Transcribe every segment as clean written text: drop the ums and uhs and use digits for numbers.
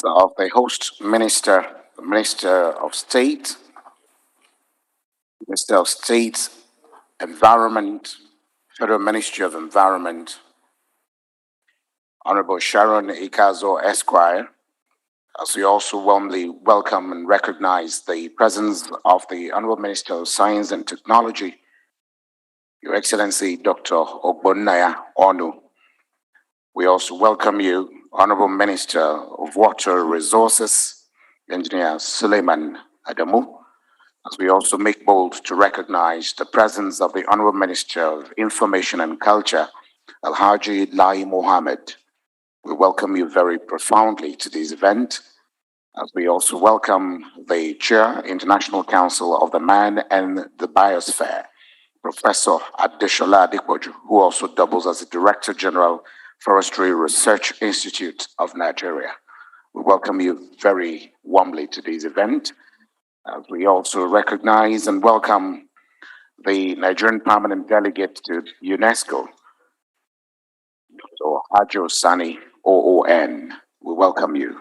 of the host minister, Minister of State, Minister of State, Environment, Federal Ministry of Environment, Honorable Sharon Ikazo Esquire, as we also warmly welcome and recognize the presence of the Honorable Minister of Science and Technology, Your Excellency Dr. Ogbonnaya Onu. We also welcome you, Honorable Minister of Water Resources, Engineer Suleiman Adamu, as we also make bold to recognize the presence of the Honorable Minister of Information and Culture, Alhaji Lai Mohammed. We welcome you very profoundly to this event, as we also welcome the Chair, International Council of the Man and the Biosphere, Professor Adeshola Adepoju, who also doubles as the Director-General, Forestry Research Institute of Nigeria. We welcome you very warmly to this event. We also recognize and welcome the Nigerian Permanent Delegate to UNESCO, Dr. Hajo Sani, OON. We welcome you.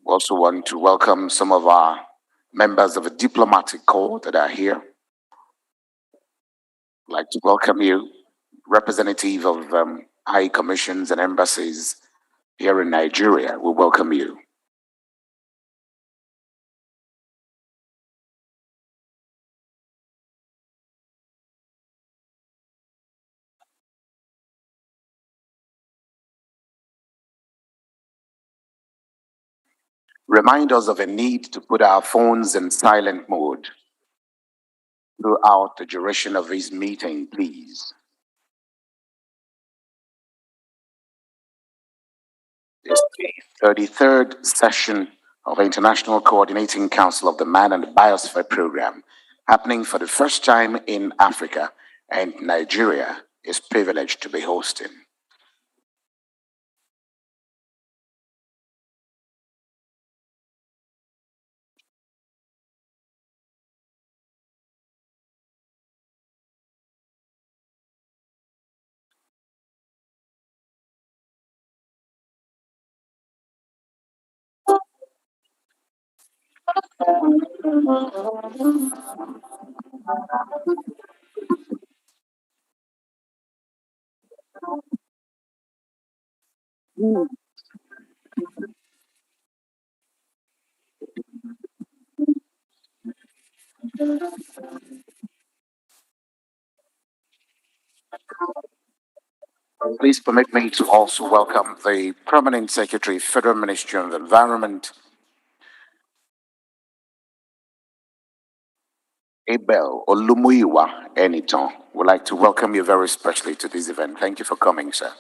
We also want to welcome some of our members of a diplomatic corps that are here. I'd like to welcome you, representative of high commissions and embassies here in Nigeria. We welcome you. Remind us of a need to put our phones in silent mode throughout the duration of this meeting, please. It's the 33rd session of the International Coordinating Council of the Man and the Biosphere Program, happening for the first time in Africa, and Nigeria is privileged to be hosting. Please permit me to also welcome the Permanent Secretary, Federal Ministry of Environment, Abel Olumuyiwa Eniton. We'd like to welcome you very specially to this event. Thank you for coming, sir.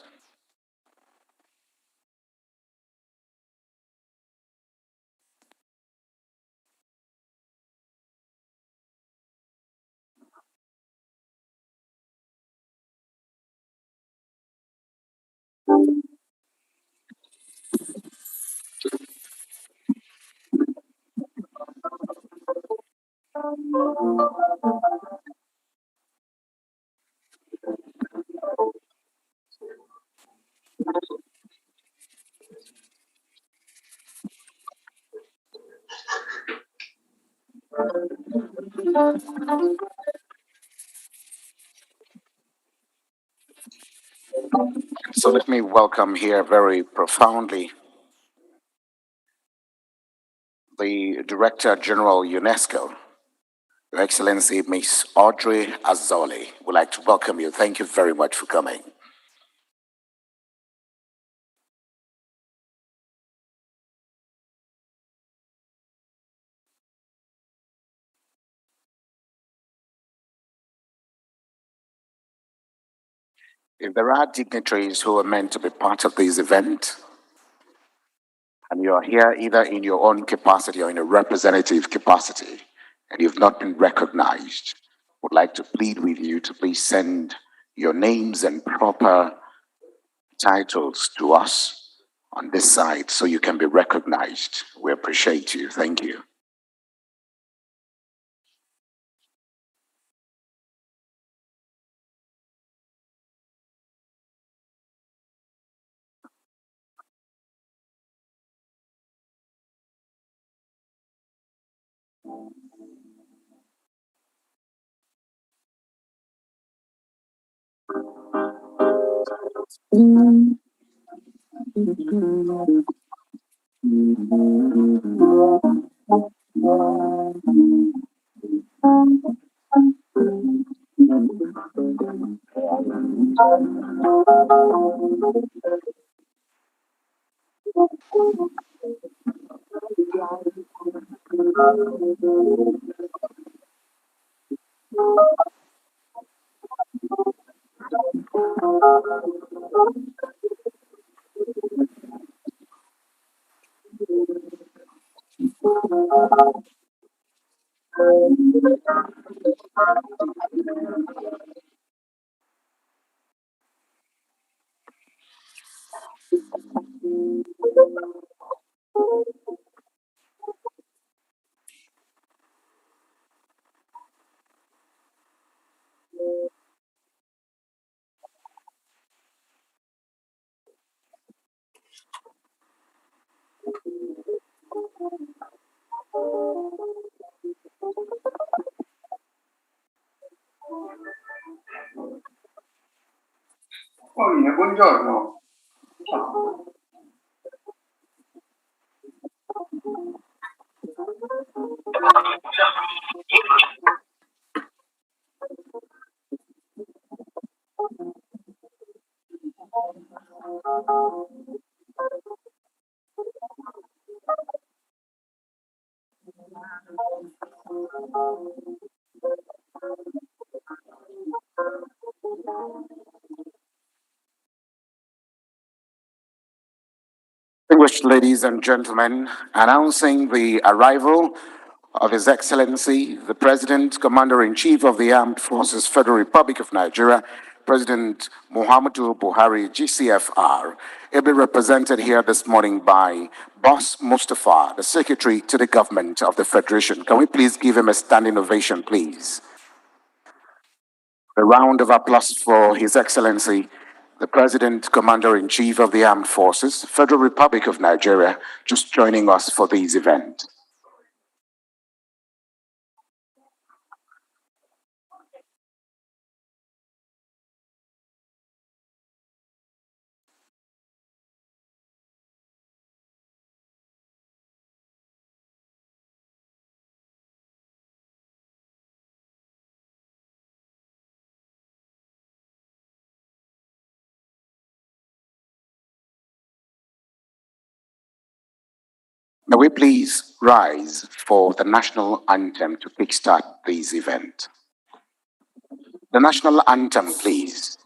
So let me welcome here very profoundly the Director-General UNESCO, Your Excellency Ms Audrey Azoulay. We'd like to welcome you. Thank you very much for coming. If there are dignitaries who are meant to be part of this event, and you're here either in your own capacity or in a representative capacity, and you've not been recognized, would like to plead with you to please send your names and proper titles to us on this side so you can be recognized. We appreciate you. Thank you. Buongiorno. Distinguished ladies and gentlemen, announcing the arrival of His Excellency, the President, Commander-in-Chief of the Armed Forces, Federal Republic of Nigeria, President Muhammadu Buhari, GCFR. He'll be represented here this morning by Boss Mustafa, the Secretary to the Government of the Federation. Can we please give him a standing ovation, please? A round of applause for His Excellency, the President, Commander-in-Chief of the Armed Forces, Federal Republic of Nigeria, just joining us for this event. May we please rise for the national anthem to kickstart this event. The national anthem, please.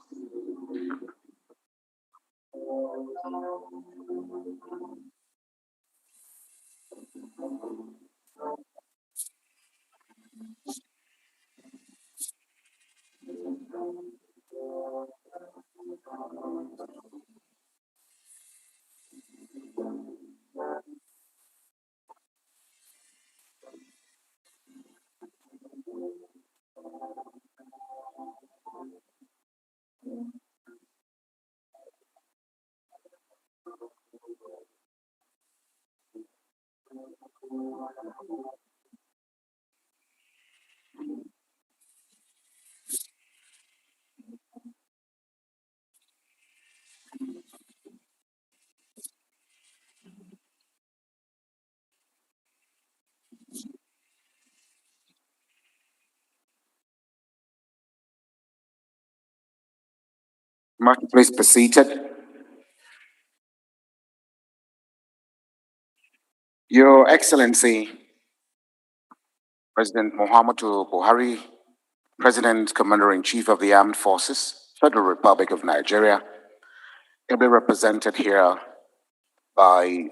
Please be seated. Your Excellency, President Muhammadu Buhari, President, Commander-in-Chief of the Armed Forces, Federal Republic of Nigeria, will be represented here by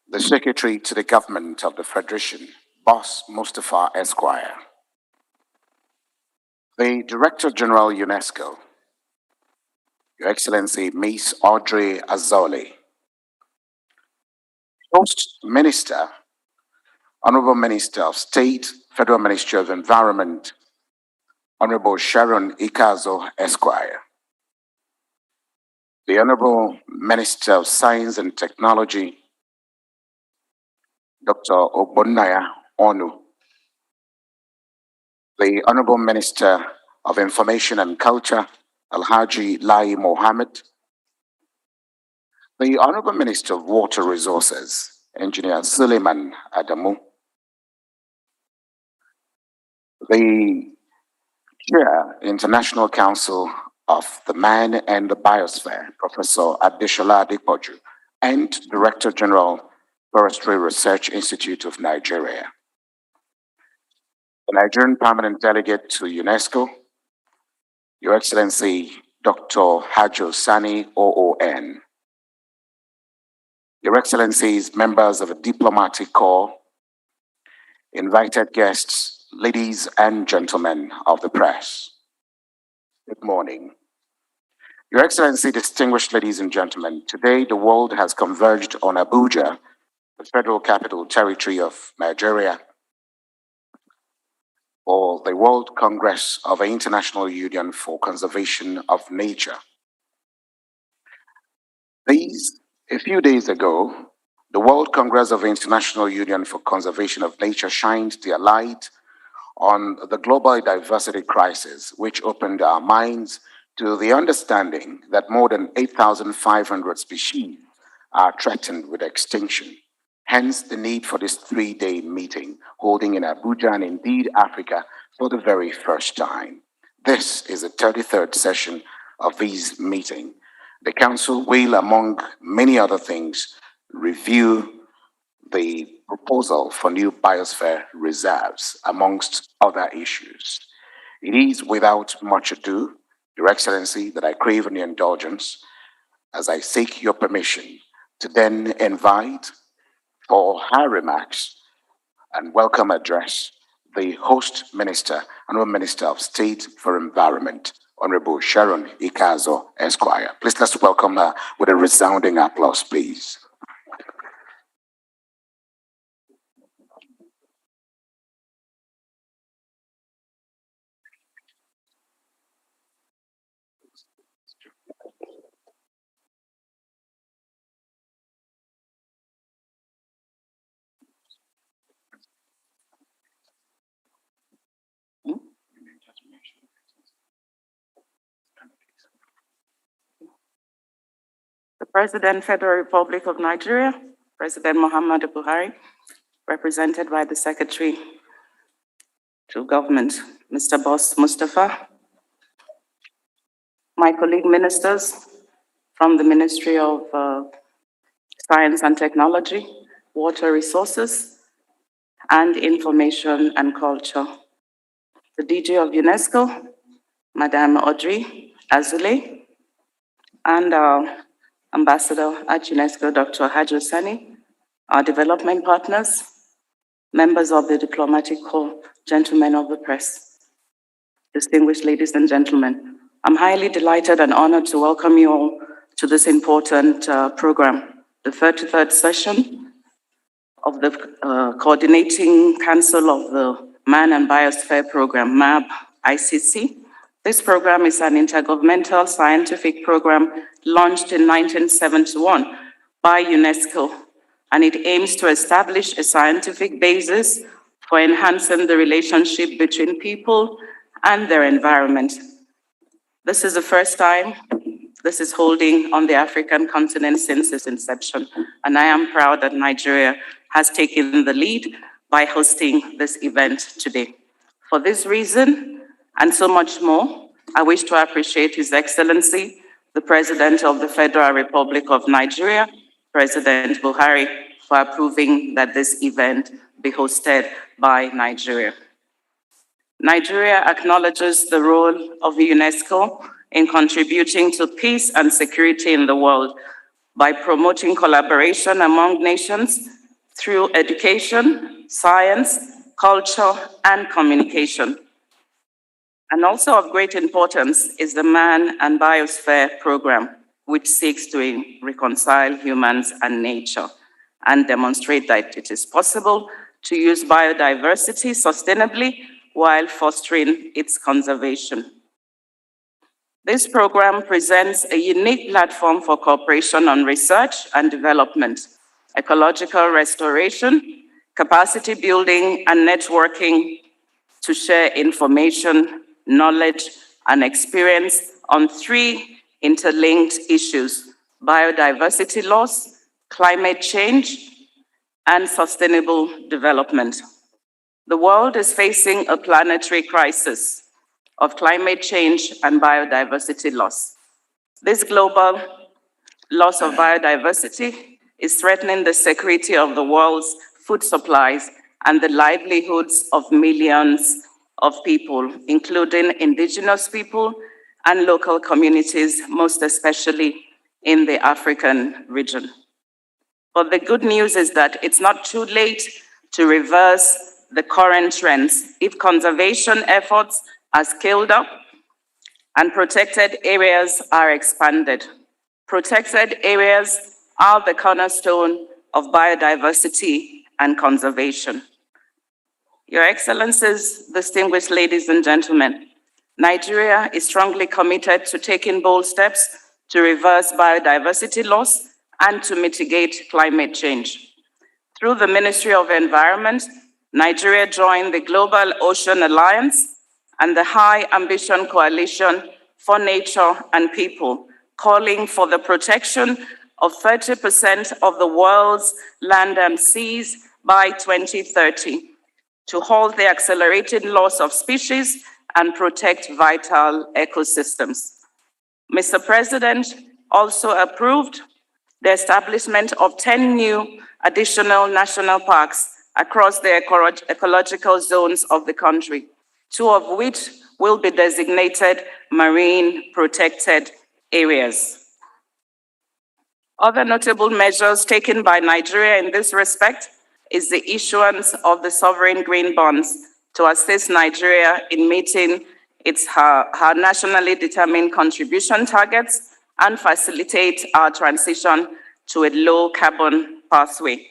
the Secretary to the Government of the Federation, Boss Mustafa Esquire, the Director-General UNESCO, Your Excellency Ms Audrey Azoulay, Host Minister, Honorable Minister of State, Federal Ministry of Environment, Honorable Sharon Ikazo Esquire, the Honorable Minister of Science and Technology, Dr. Obonnaya Onu, the Honorable Minister of Information and Culture, Alhaji Lai Mohammed, the Honorable Minister of Water Resources, Engineer Suleiman Adamu, the Chair, International Council of the Man and the Biosphere, Professor Adeshola Adepoju, and Director-General, Forestry Research Institute of Nigeria. The Nigerian Permanent Delegate to UNESCO, Your Excellency Dr. Hajo Sani, OON. Your Excellencies, members of the Diplomatic Corps, invited guests, ladies and gentlemen of the press. Good morning. Your Excellency, distinguished ladies and gentlemen, today the world has converged on Abuja, the Federal Capital Territory of Nigeria, for the World Congress of the International Union for Conservation of Nature. A few days ago, the World Congress of the International Union for Conservation of Nature shined their light on the global diversity crisis, which opened our minds to the understanding that more than 8,500 species are threatened with extinction. Hence the need for this three-day meeting, holding in Abuja and indeed Africa for the very first time. This is the 33rd session of this meeting. The Council will, among many other things, review the proposal for new biosphere reserves, amongst other issues. It is without much ado, Your Excellency, that I crave your indulgence as I seek your permission to then invite for her remarks and welcome address the host minister, Honorable Minister of State for Environment, Honorable Sharon Ikazo Esquire. Please let's welcome her with a resounding applause, please. The President, Federal Republic of Nigeria, President Muhammadu Buhari, represented by the Secretary to Government, Mr. Boss Mustafa, my colleague ministers from the Ministry of Science and Technology, Water Resources, and Information and Culture, the DG of UNESCO, Ms Audrey Azoulay, and our Ambassador at UNESCO, Dr. Hajo Sani, our development partners, members of the Diplomatic Corps, gentlemen of the press, distinguished ladies and gentlemen. I'm highly delighted and honored to welcome you all to this important program, the 33rd session of the Coordinating Council of the Man and Biosphere Program, MAB ICC. This program is an intergovernmental scientific program launched in 1971 by UNESCO, and it aims to establish a scientific basis for enhancing the relationship between people and their environment. This is the first time this is holding on the African continent since its inception, and I am proud that Nigeria has taken the lead by hosting this event today. For this reason, and so much more, I wish to appreciate His Excellency, the President of the Federal Republic of Nigeria, President Buhari, for approving that this event be hosted by Nigeria. Nigeria acknowledges the role of UNESCO in contributing to peace and security in the world by promoting collaboration among nations through education, science, culture, and communication. And also of great importance is the Man and Biosphere Program, which seeks to reconcile humans and nature and demonstrate that it is possible to use biodiversity sustainably while fostering its conservation. This program presents a unique platform for cooperation on research and development, ecological restoration, capacity building, and networking to share information, knowledge, and experience on three interlinked issues: biodiversity loss, climate change, and sustainable development. The world is facing a planetary crisis of climate change and biodiversity loss. This global loss of biodiversity is threatening the security of the world's food supplies and the livelihoods of millions of people, including indigenous people and local communities, most especially in the African region. But the good news is that it's not too late to reverse the current trends if conservation efforts are scaled up and protected areas are expanded. Protected areas are the cornerstone of biodiversity and conservation. Your Excellencies, distinguished ladies and gentlemen, Nigeria is strongly committed to taking bold steps to reverse biodiversity loss and to mitigate climate change. Through the Ministry of Environment, Nigeria joined the Global Ocean Alliance and the High Ambition Coalition for Nature and People, calling for the protection of 30% of the world's land and seas by 2030 to halt the accelerated loss of species and protect vital ecosystems. Mr. President also approved the establishment of 10 new additional national parks across the ecological zones of the country, 2 of which will be designated marine protected areas. Other notable measures taken by Nigeria in this respect is the issuance of the sovereign green bonds to assist Nigeria in meeting her nationally determined contribution targets and facilitate our transition to a low carbon pathway.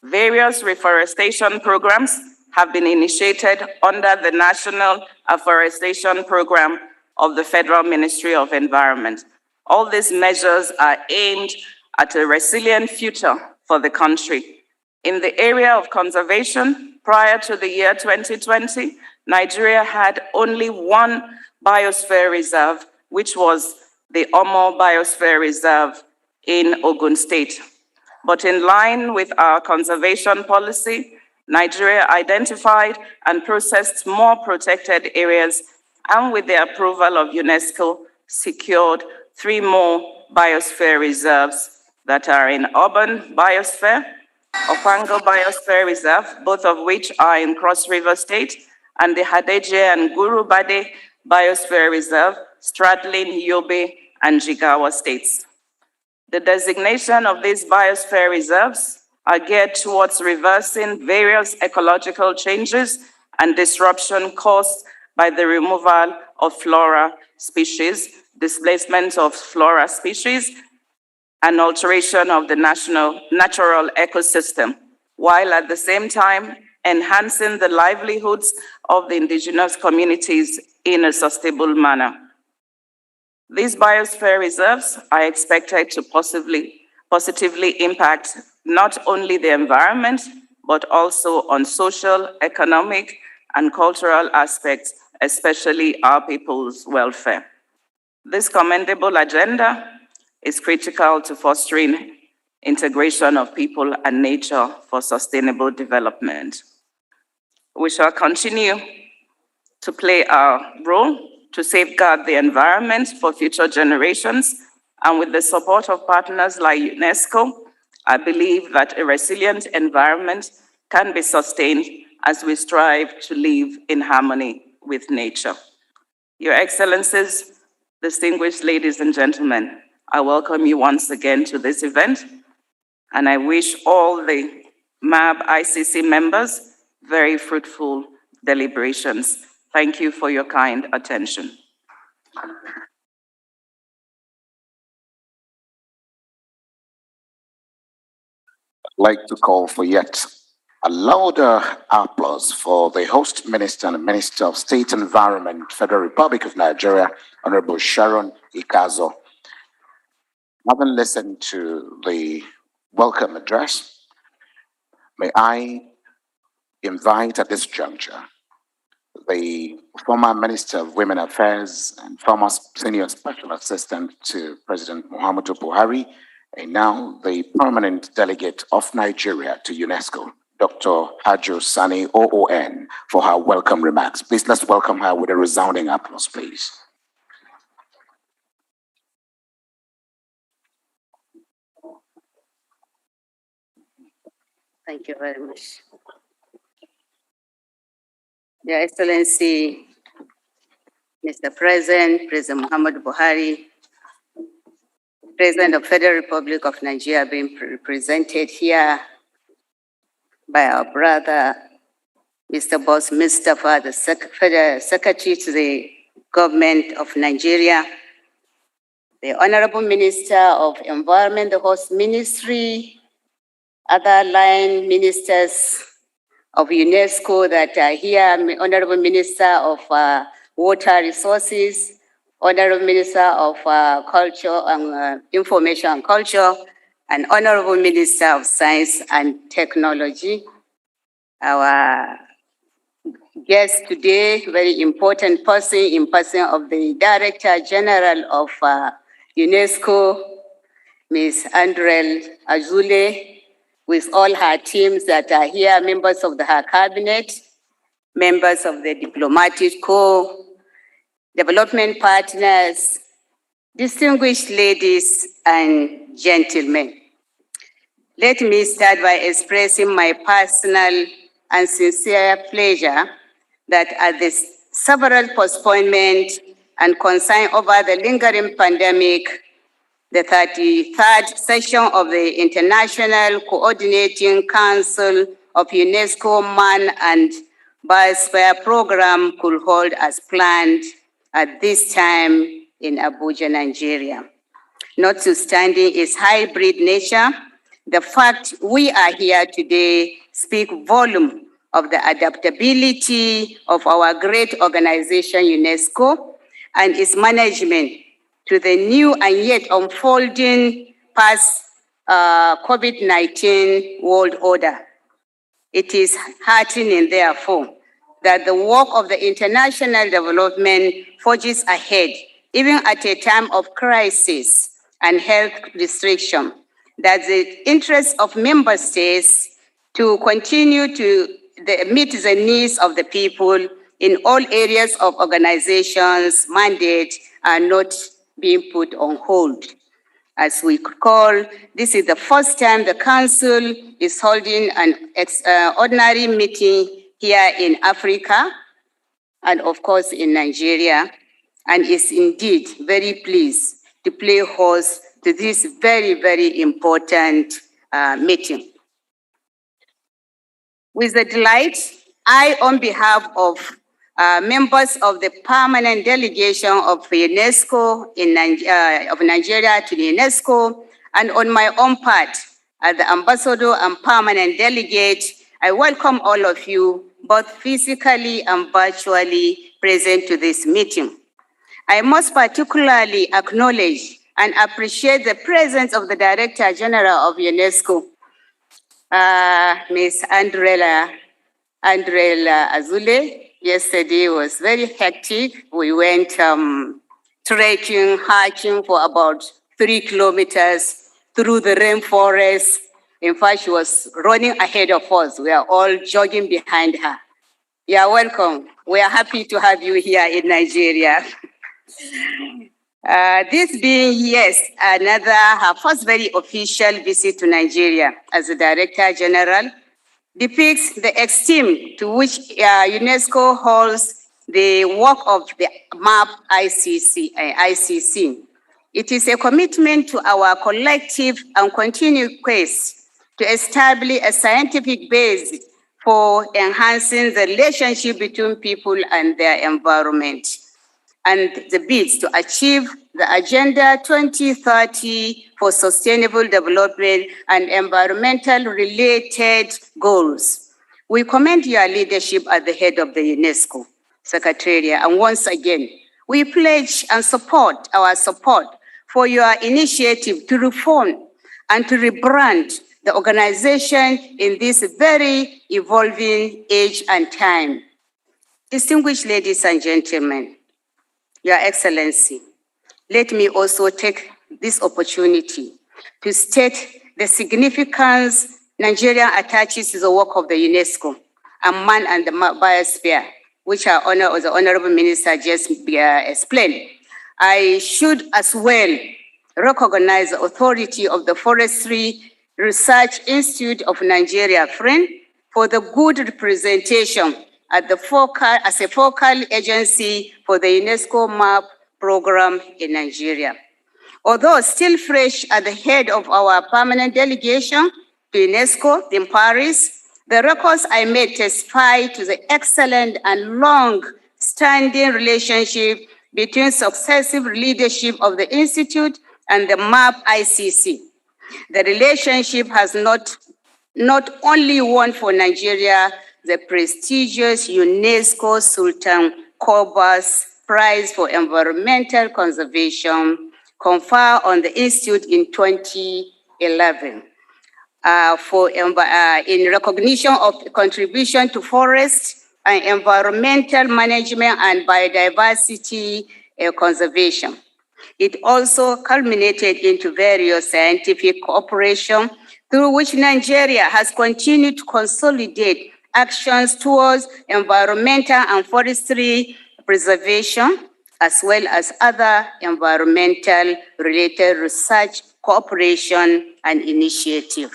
Various reforestation programs have been initiated under the National Afforestation Program of the Federal Ministry of Environment. All these measures are aimed at a resilient future for the country. In the area of conservation, prior to the year 2020, Nigeria had only one biosphere reserve, which was the Omo Biosphere Reserve in Ogun State. But in line with our conservation policy, Nigeria identified and processed more protected areas, and with the approval of UNESCO, secured 3 more biosphere reserves that are in Urban Biosphere, Okwango Biosphere Reserve, both of which are in Cross River State, and the Hadeje and Guru Bade Biosphere Reserve, straddling Yobe and Jigawa states. The designation of these biosphere reserves are geared towards reversing various ecological changes and disruption caused by the removal of flora species, displacement of flora species, and alteration of the natural ecosystem, while at the same time enhancing the livelihoods of the indigenous communities in a sustainable manner. These biosphere reserves are expected to positively impact not only the environment, but also on social, economic, and cultural aspects, especially our people's welfare. This commendable agenda is critical to fostering integration of people and nature for sustainable development. We shall continue to play our role to safeguard the environment for future generations, and with the support of partners like UNESCO, I believe that a resilient environment can be sustained as we strive to live in harmony with nature. Your Excellencies, distinguished ladies and gentlemen, I welcome you once again to this event, and I wish all the MAB ICC members very fruitful deliberations. Thank you for your kind attention. I'd like to call for yet a louder applause for the host minister and Minister of State Environment, Federal Republic of Nigeria, Honorable Sharon Ikazo. Having listened to the welcome address, may I invite at this juncture the former Minister of Women Affairs and former Senior Special Assistant to President Muhammadu Buhari, and now the permanent delegate of Nigeria to UNESCO, Dr. Hajo Sani OON, for her welcome remarks. Please let's welcome her with a resounding applause, please. Thank you very much. Your Excellency, Mr. President, President Muhammadu Buhari, President of the Federal Republic of Nigeria, being represented here by our brother, Mr. Boss Mustafa, the Secretary to the Government of Nigeria, the Honorable Minister of Environment, the Host Ministry, other line ministers of UNESCO that are here, Honorable Minister of Water Resources, Honorable Minister of Culture and Information and Culture, and Honorable Minister of Science and Technology. Our guest today, very important person in person of the Director-General of UNESCO, Ms Audrey Azoulay, with all her teams that are here, members of her cabinet, members of the diplomatic corps, development partners, distinguished ladies and gentlemen. Let me start by expressing my personal and sincere pleasure that at the several postponements and concern over the lingering pandemic, the 33rd session of the International Coordinating Council of UNESCO MAB and Biosphere Program could hold as planned at this time in Abuja, Nigeria. Notwithstanding its hybrid nature, the fact we are here today speaks volume of the adaptability of our great organization, UNESCO, and its management to the new and yet unfolding past COVID-19 world order. It is heartening, therefore, that the work of the international development forges ahead, even at a time of crisis and health restriction, that the interests of member states to continue to meet the needs of the people in all areas of organizations' mandate are not being put on hold. As we recall, this is the first time the Council is holding an ordinary meeting here in Africa and, of course, in Nigeria, and is indeed very pleased to play host to this very, very important meeting. With the delight, I, on behalf of members of the permanent delegation of UNESCO of Nigeria to the UNESCO, and on my own part, as the ambassador and permanent delegate, I welcome all of you, both physically and virtually present to this meeting. I most particularly acknowledge and appreciate the presence of the Director-General of UNESCO, Ms. Audrey Azoulay. Yesterday was very hectic. We went trekking, hiking for about 3 kilometers through the rainforest. In fact, she was running ahead of us. We are all jogging behind her. You are welcome. We are happy to have you here in Nigeria. This being, yes, her first very official visit to Nigeria as the Director-General, depicts the esteem to which UNESCO holds the work of the MAB ICC. It is a commitment to our collective and continued quest to establish a scientific base for enhancing the relationship between people and their environment, and the bids to achieve the Agenda 2030 for Sustainable Development and environmental-related goals. We commend your leadership at the head of the UNESCO Secretariat, and once again, we pledge and support for your initiative to reform and to rebrand the organization in this very evolving age and time. Distinguished ladies and gentlemen, Your Excellency, let me also take this opportunity to state the significance Nigeria attaches to the work of the UNESCO and man and the biosphere, which the Honorable Minister just explained. I should as well recognize the authority of the Forestry Research Institute of Nigeria, FRIEN, for the good representation at the as a focal agency for the UNESCO MAB program in Nigeria. Although still fresh at the head of our permanent delegation to UNESCO in Paris, the records I made testify to the excellent and long-standing relationship between successive leadership of the Institute and the MAB ICC. The relationship has not only won for Nigeria the prestigious UNESCO Sultan Korbas Prize for Environmental Conservation conferred on the Institute in 2011 in recognition of contribution to forest and environmental management and biodiversity conservation. It also culminated into various scientific cooperation through which Nigeria has continued to consolidate actions towards environmental and forestry preservation, as well as other environmental related research, cooperation, and initiative.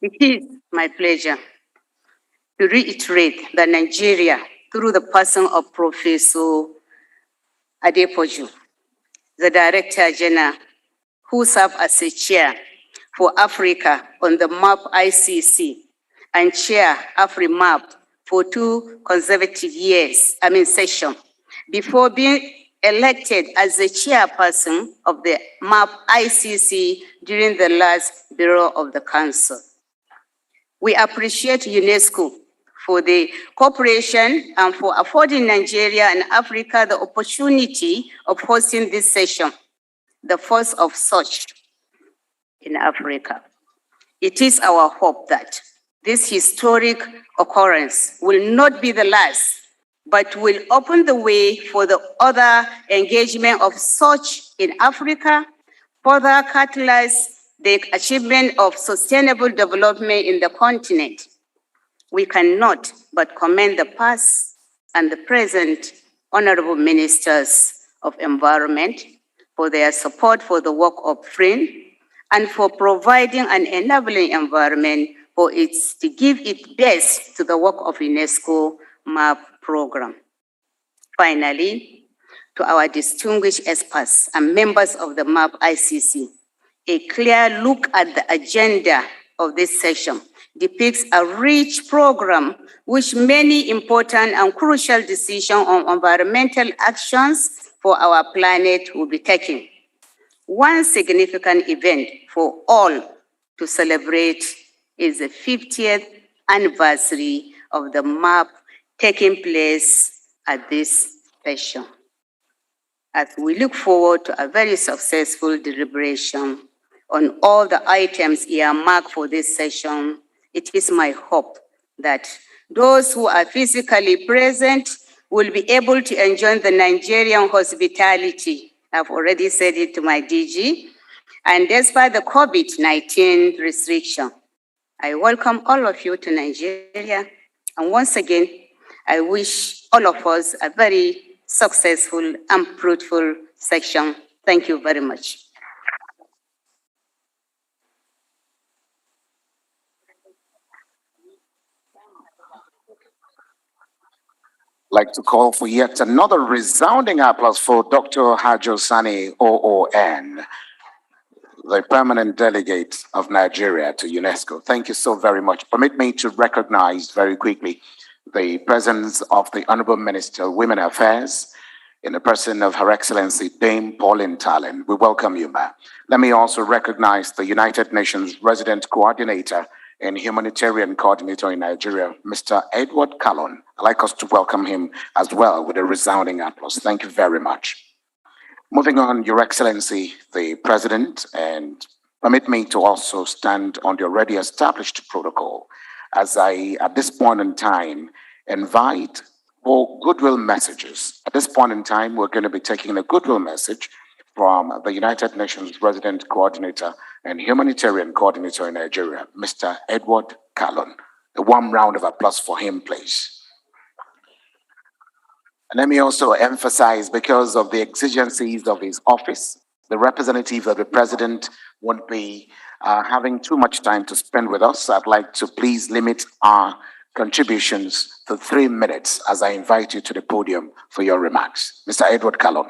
It is my pleasure to reiterate that Nigeria, through the person of Professor Adepoju, the Director-General, who served as a chair for Africa on the MAB ICC and chair AfriMAB for 2 consecutive sessions, before being elected as the chairperson of the MAB ICC during the last Bureau of the Council. We appreciate UNESCO for the cooperation and for affording Nigeria and Africa the opportunity of hosting this session, the first of such in Africa. It is our hope that this historic occurrence will not be the last, but will open the way for the other engagement of such in Africa, further catalyze the achievement of sustainable development in the continent. We cannot but commend the past and the present honorable ministers of environment for their support for the work of FRIEN and for providing an enabling environment for it to give its best to the work of UNESCO MAB program. Finally, to our distinguished experts and members of the MAB ICC, a clear look at the agenda of this session depicts a rich program which many important and crucial decisions on environmental actions for our planet will be taken. One significant event for all to celebrate is the 50th anniversary of the MAB taking place at this session. As we look forward to a very successful deliberation on all the items earmarked for this session, it is my hope that those who are physically present will be able to enjoy the Nigerian hospitality. I've already said it to my DG. And despite the COVID-19 restriction, I welcome all of you to Nigeria. And once again, I wish all of us a very successful and fruitful session. Thank you very much. I'd like to call for yet another resounding applause for Dr. Hajo Sani OON, the permanent delegate of Nigeria to UNESCO. Thank you so very much. Permit me to recognize very quickly the presence of the Honorable Minister of Women Affairs in the person of Her Excellency Dame Pauline Talen. We welcome you, ma'am. Let me also recognize the United Nations Resident Coordinator and Humanitarian Coordinator in Nigeria, Mr. Edward Callon. I'd like us to welcome him as well with a resounding applause. Thank you very much. Moving on, Your Excellency, the President, and permit me to also stand on the already established protocol as I, at this point in time, invite for goodwill messages. At this point in time, we're going to be taking a goodwill message from the United Nations Resident Coordinator and Humanitarian Coordinator in Nigeria, Mr. Edward Callon. A warm round of applause for him, please. And let me also emphasize, because of the exigencies of his office, the representative of the president won't be having too much time to spend with us. I'd like to please limit our contributions to 3 minutes as I invite you to the podium for your remarks. Mr. Edward Callon.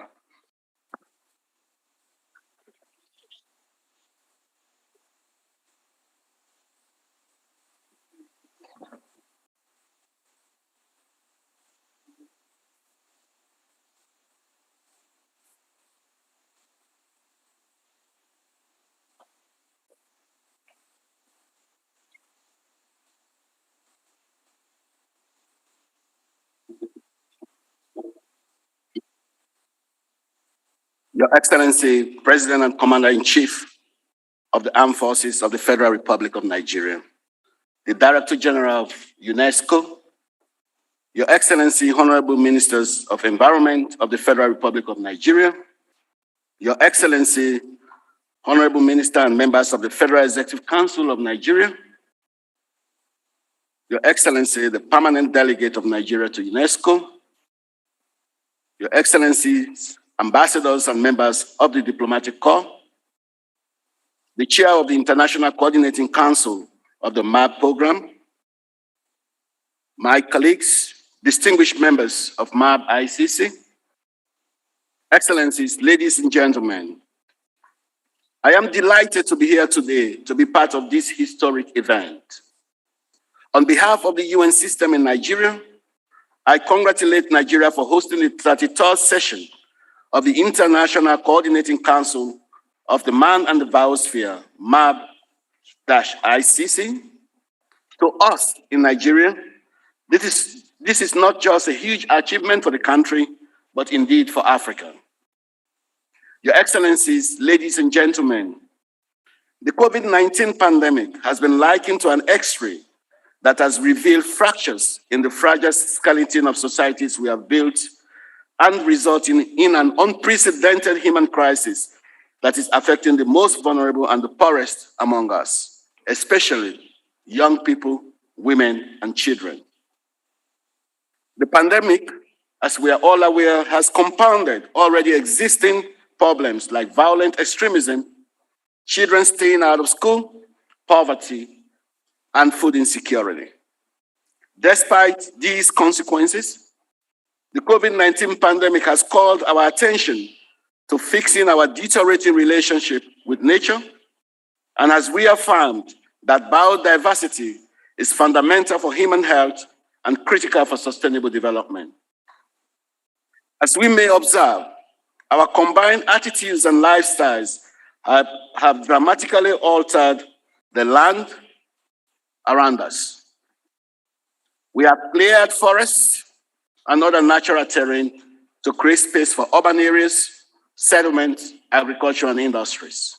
Your Excellency, President and Commander-in-Chief of the Armed Forces of the Federal Republic of Nigeria, the Director-General of UNESCO, Your Excellency, Honorable Ministers of Environment of the Federal Republic of Nigeria, Your Excellency, Honorable Minister and members of the Federal Executive Council of Nigeria, Your Excellency, the Permanent Delegate of Nigeria to UNESCO, Your Excellencies, ambassadors and members of the Diplomatic Corps, the Chair of the International Coordinating Council of the MAB Programme, my colleagues, distinguished members of MAB ICC, Excellencies, ladies and gentlemen, I am delighted to be here today to be part of this historic event. On behalf of the UN system in Nigeria, I congratulate Nigeria for hosting the 33rd session of the International Coordinating Council of the Man and the Biosphere, MAB-ICC. To us in Nigeria, this is not just a huge achievement for the country, but indeed for Africa. Your Excellencies, ladies and gentlemen, the COVID-19 pandemic has been likened to an X-ray that has revealed fractures in the fragile skeleton of societies we have built and resulting in an unprecedented human crisis that is affecting the most vulnerable and the poorest among us, especially young people, women, and children. The pandemic, as we are all aware, has compounded already existing problems like violent extremism, children staying out of school, poverty, and food insecurity. Despite these consequences, the COVID-19 pandemic has called our attention to fixing our deteriorating relationship with nature and has reaffirmed that biodiversity is fundamental for human health and critical for sustainable development. As we may observe, our combined attitudes and lifestyles have dramatically altered the land around us. We have cleared forests and other natural terrain to create space for urban areas, settlements, agriculture, and industries.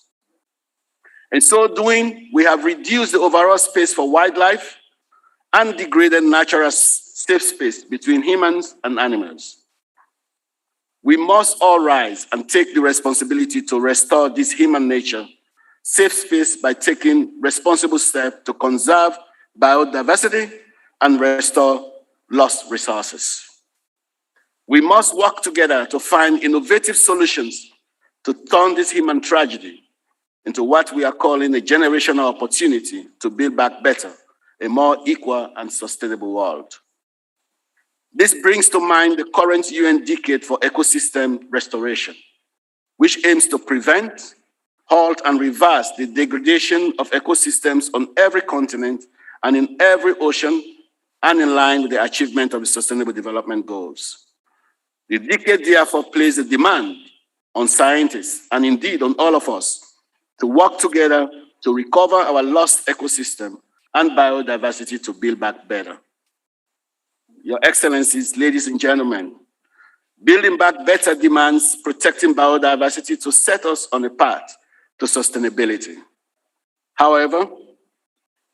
In so doing, we have reduced the overall space for wildlife and degraded natural safe space between humans and animals. We must all rise and take the responsibility to restore this human nature, safe space by taking responsible steps to conserve biodiversity and restore lost resources. We must work together to find innovative solutions to turn this human tragedy into what we are calling a generational opportunity to build back better, a more equal and sustainable world. This brings to mind the current UN Decade for Ecosystem Restoration, which aims to prevent, halt, and reverse the degradation of ecosystems on every continent and in every ocean, and in line with the achievement of the Sustainable Development Goals. The decade therefore places a demand on scientists, and indeed on all of us, to work together to recover our lost ecosystem and biodiversity to build back better. Your Excellencies, ladies and gentlemen, building back better demands protecting biodiversity to set us on a path to sustainability. However,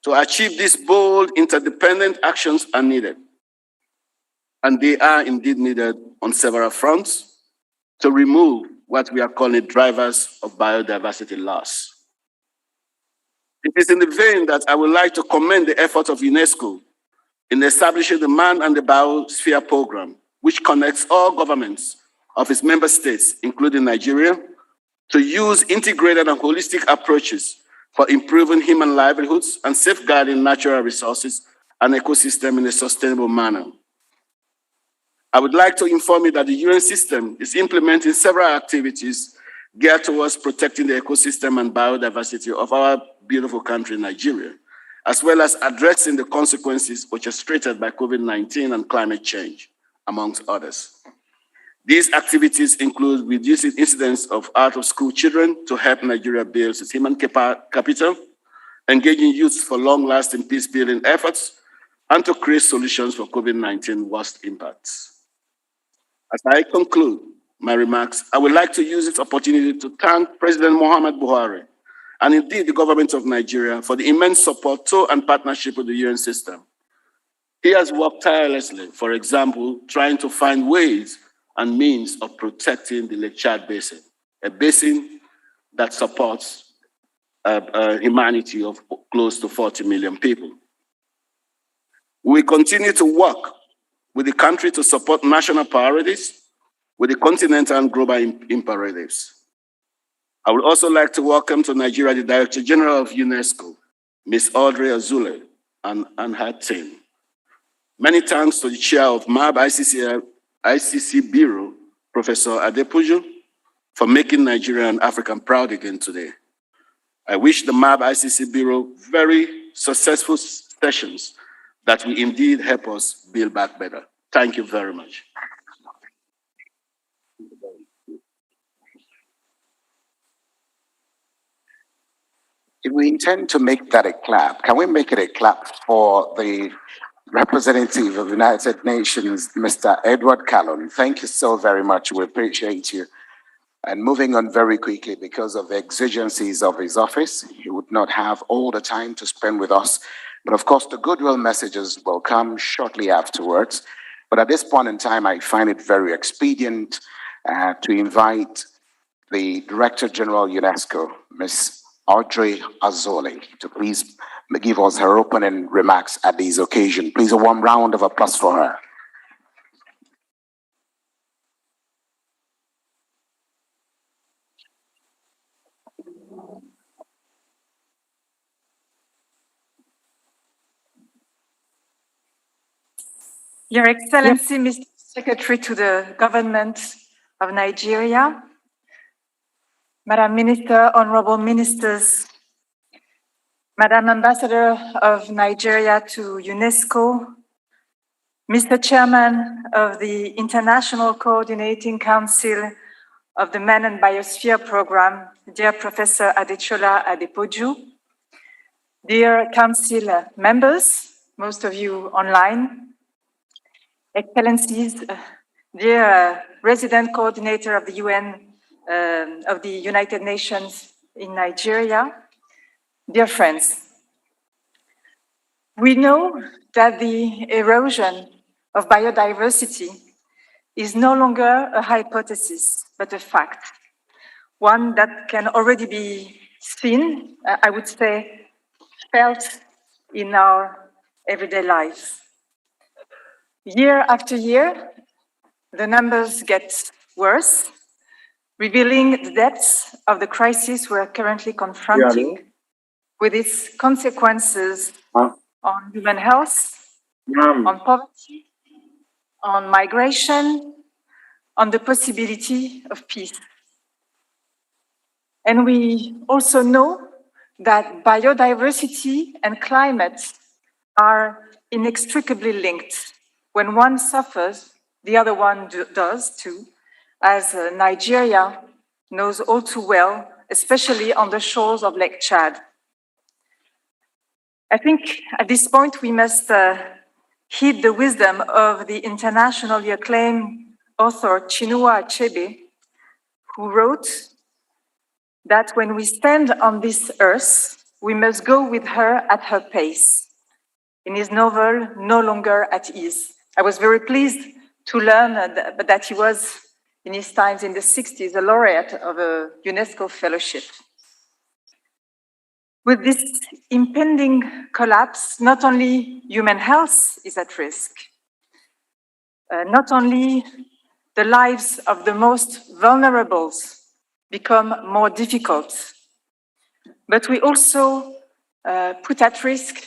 to achieve these bold, interdependent actions are needed. and they are indeed needed on several fronts to remove what we are calling drivers of biodiversity loss. It is in the vein that I would like to commend the efforts of UNESCO in establishing the MAB and the Biosphere Program, which connects all governments of its member states, including Nigeria, to use integrated and holistic approaches for improving human livelihoods and safeguarding natural resources and ecosystem in a sustainable manner. I would like to inform you that the UN system is implementing several activities geared towards protecting the ecosystem and biodiversity of our beautiful country, Nigeria, as well as addressing the consequences orchestrated by COVID-19 and climate change, amongst others. These activities include reducing incidence of out-of-school children to help Nigeria build its human capital, engaging youth for long-lasting peace-building efforts, and to create solutions for COVID-19 worst impacts. As I conclude my remarks, I would like to use this opportunity to thank President Muhammadu Buhari and indeed the government of Nigeria for the immense support to and partnership with the UN system. He has worked tirelessly, for example, trying to find ways and means of protecting the Lake Chad Basin, a basin that supports humanity of close to 40 million people. We continue to work with the country to support national priorities, with the continental and global imperatives. I would also like to welcome to Nigeria the Director-General of UNESCO, Ms Audrey Azoulay, and her team. Many thanks to the Chair of MAB ICC Bureau, Professor Adepoju, for making Nigeria and Africa proud again today. I wish the MAB ICC Bureau very successful sessions that will indeed help us build back better. Thank you very much. If we intend to make that a clap, can we make it a clap for the representative of the United Nations, Mr. Edward Callon? Thank you so very much. We appreciate you. And moving on very quickly, because of the exigencies of his office, he would not have all the time to spend with us. But of course, the goodwill messages will come shortly afterwards. But at this point in time, I find it very expedient to invite the Director-General UNESCO, Ms. Audrey Azoulay, to please give us her opening remarks at this occasion. Please, a warm round of applause for her. Your Excellency, Mr. Secretary to the Government of Nigeria, Madam Minister, Honorable Ministers, Madam Ambassador of Nigeria to UNESCO, Mr. Chairman of the International Coordinating Council of the Man and Biosphere Program, dear Professor Adechola Adepoju, dear Council members, most of you online, Excellencies, dear Resident Coordinator of the UN, of the United Nations in Nigeria, dear friends, we know that the erosion of biodiversity is no longer a hypothesis, but a fact, one that can already be seen, I would say, felt in our everyday lives. Year after year, the numbers get worse, revealing the depths of the crisis we're currently confronting, with its consequences on human health, on poverty, on migration, on the possibility of peace. And we also know that biodiversity and climate are inextricably linked. When one suffers, the other one does too, as Nigeria knows all too well, especially on the shores of Lake Chad. I think at this point we must heed the wisdom of the internationally acclaimed author Chinua Achebe, who wrote that when we stand on this earth, we must go with her at her pace. In his novel, No Longer at Ease. I was very pleased to learn that he was, in his times in the 60s, a laureate of a UNESCO fellowship. With this impending collapse, not only human health is at risk, not only the lives of the most vulnerable become more difficult, but we also put at risk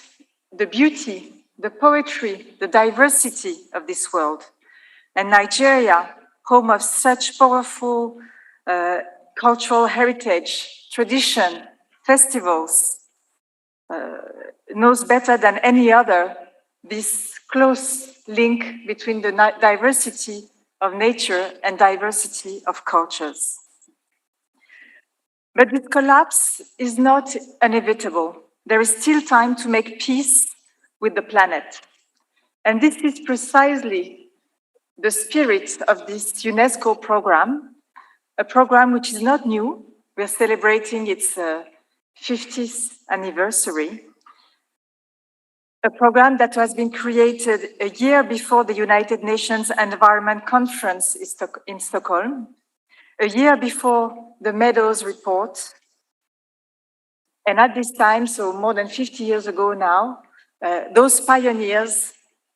the beauty, the poetry, the diversity of this world. And Nigeria, home of such powerful cultural heritage, tradition, festivals, knows better than any other this close link between the diversity of nature and diversity of cultures. But this collapse is not inevitable. There is still time to make peace with the planet. And this is precisely the spirit of this UNESCO program, a program which is not new. We're celebrating its 50th anniversary. A program that has been created a year before the United Nations Environment Conference in Stockholm, a year before the Meadows report. And at this time, so more than 50 years ago now, those pioneers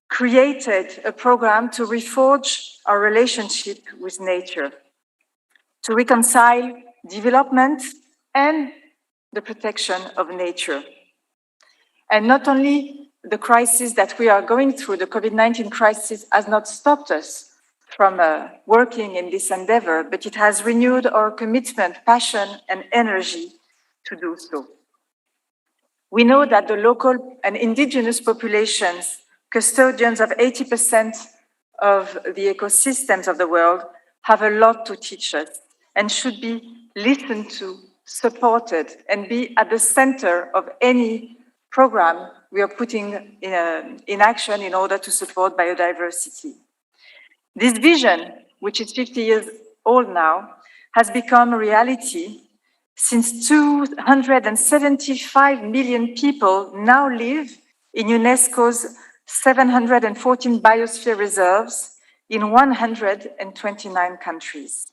created a program to reforge our relationship with nature, to reconcile development and the protection of nature. And not only the crisis that we are going through, the COVID-19 crisis, has not stopped us from working in this endeavor, but it has renewed our commitment, passion, and energy to do so. We know that the local and indigenous populations, custodians of 80% of the ecosystems of the world, have a lot to teach us and should be listened to, supported, and be at the center of any program we are putting in action in order to support biodiversity. This vision, which is 50 years old now, has become a reality since 275 million people now live in UNESCO's 714 biosphere reserves in 129 countries.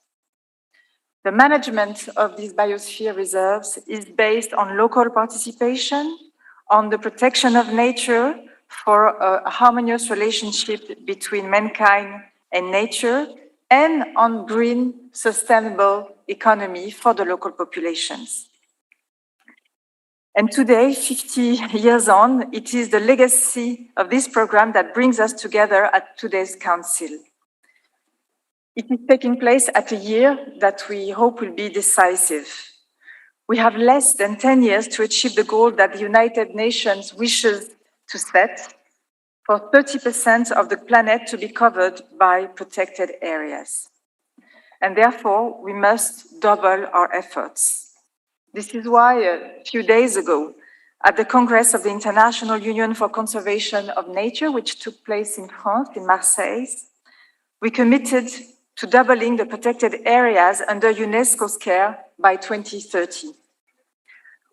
The management of these biosphere reserves is based on local participation, on the protection of nature for a harmonious relationship between mankind and nature, and on green, sustainable economy for the local populations. And today, 50 years on, it is the legacy of this program that brings us together at today's Council. It is taking place at a year that we hope will be decisive. We have less than 10 years to achieve the goal that the United Nations wishes to set for 30% of the planet to be covered by protected areas. And therefore, we must double our efforts. This is why a few days ago, at the Congress of the International Union for Conservation of Nature, which took place in France, in Marseille, we committed to doubling the protected areas under UNESCO's care by 2030.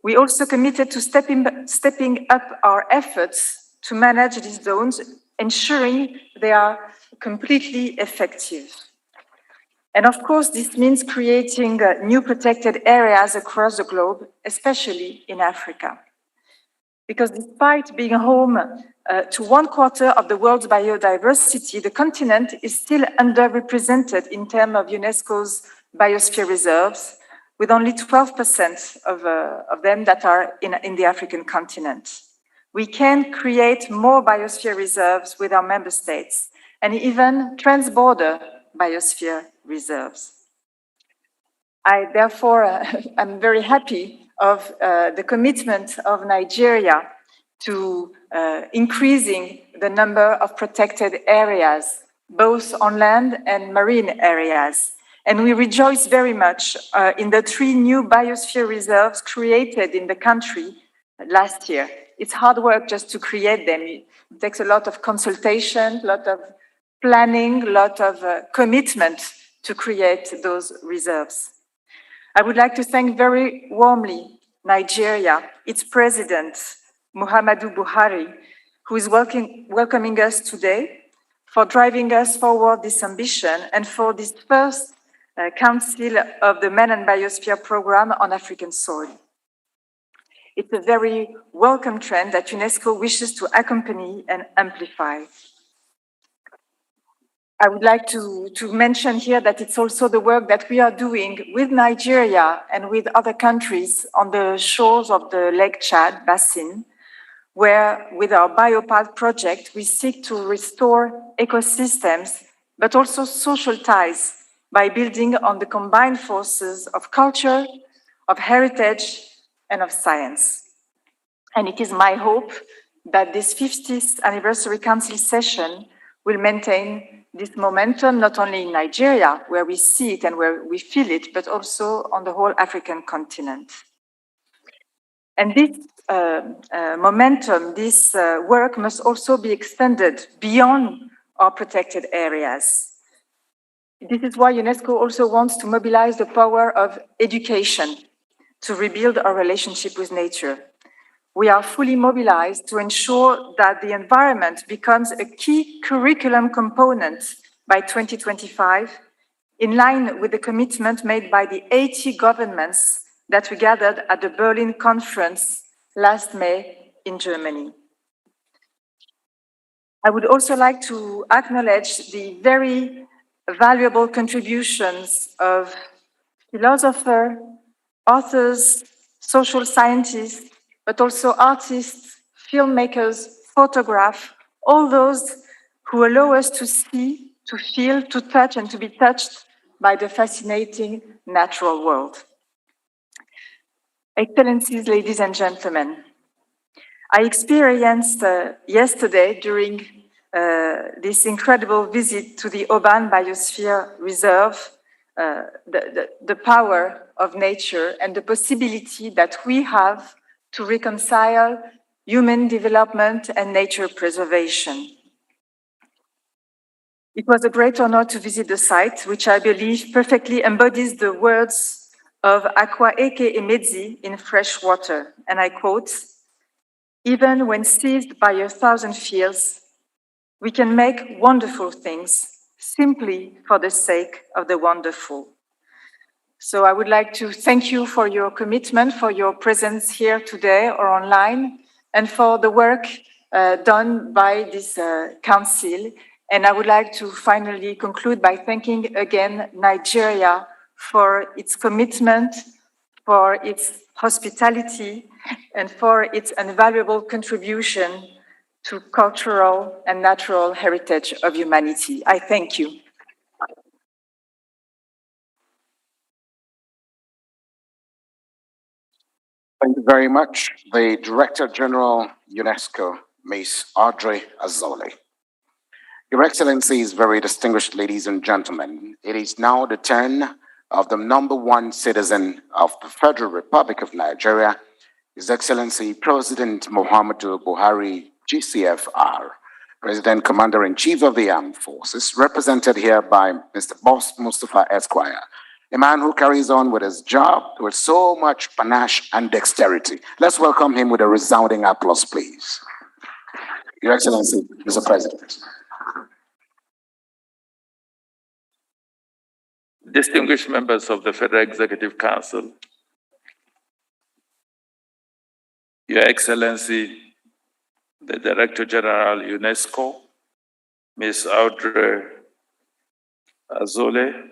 We also committed to stepping up our efforts to manage these zones, ensuring they are completely effective. And of course, this means creating new protected areas across the globe, especially in Africa. Because despite being home to 1/4 of the world's biodiversity, the continent is still underrepresented in terms of UNESCO's biosphere reserves, with only 12% of them that are in the African continent. We can create more biosphere reserves with our member states, and even trans-border biosphere reserves. I therefore am very happy of the commitment of Nigeria to increasing the number of protected areas, both on land and marine areas. And we rejoice very much in the 3 new biosphere reserves created in the country last year. It's hard work just to create them. It takes a lot of consultation, a lot of planning, a lot of commitment to create those reserves. I would like to thank very warmly Nigeria, its president, Muhammadu Buhari, who is welcoming us today for driving us forward this ambition and for this first Council of the Man and Biosphere Program on African soil. It's a very welcome trend that UNESCO wishes to accompany and amplify. I would like to mention here that it's also the work that we are doing with Nigeria and with other countries on the shores of the Lake Chad Basin, where with our Biopath project, we seek to restore ecosystems, but also social ties by building on the combined forces of culture, of heritage, and of science. And it is my hope that this 50th anniversary council session will maintain this momentum, not only in Nigeria, where we see it and where we feel it, but also on the whole African continent. And this momentum, this work must also be extended beyond our protected areas. This is why UNESCO also wants to mobilize the power of education to rebuild our relationship with nature. We are fully mobilized to ensure that the environment becomes a key curriculum component by 2025, in line with the commitment made by the 80 governments that we gathered at the Berlin conference last May in Germany. I would also like to acknowledge the very valuable contributions of philosophers, authors, social scientists, but also artists, filmmakers, photographers, all those who allow us to see, to feel, to touch, and to be touched by the fascinating natural world. Excellencies, ladies and gentlemen, I experienced yesterday during this incredible visit to the Oban Biosphere Reserve, the power of nature and the possibility that we have to reconcile human development and nature preservation. It was a great honor to visit the site, which I believe perfectly embodies the words of Aqua Eke Emedzi in Fresh Water, and I quote, "Even when seized by 1,000 fears, we can make wonderful things simply for the sake of the wonderful." So I would like to thank you for your commitment, for your presence here today or online, and for the work done by this council. And I would like to finally conclude by thanking again Nigeria for its commitment, for its hospitality, and for its invaluable contribution to cultural and natural heritage of humanity. I thank you. Thank you very much. The Director-General, UNESCO, Ms Audrey Azoulay. Your Excellencies, very distinguished ladies and gentlemen, it is now the turn of the #1 citizen of the Federal Republic of Nigeria, His Excellency President Muhammadu Buhari, GCFR, President Commander-in-Chief of the Armed Forces, represented here by Mr. Boss Mustafa Esquire, a man who carries on with his job with so much panache and dexterity. Let's welcome him with a resounding applause, please. Your Excellency, Mr. President. Distinguished members of the Federal Executive Council, Your Excellency, the Director-General, UNESCO, Ms Audrey Azoulay,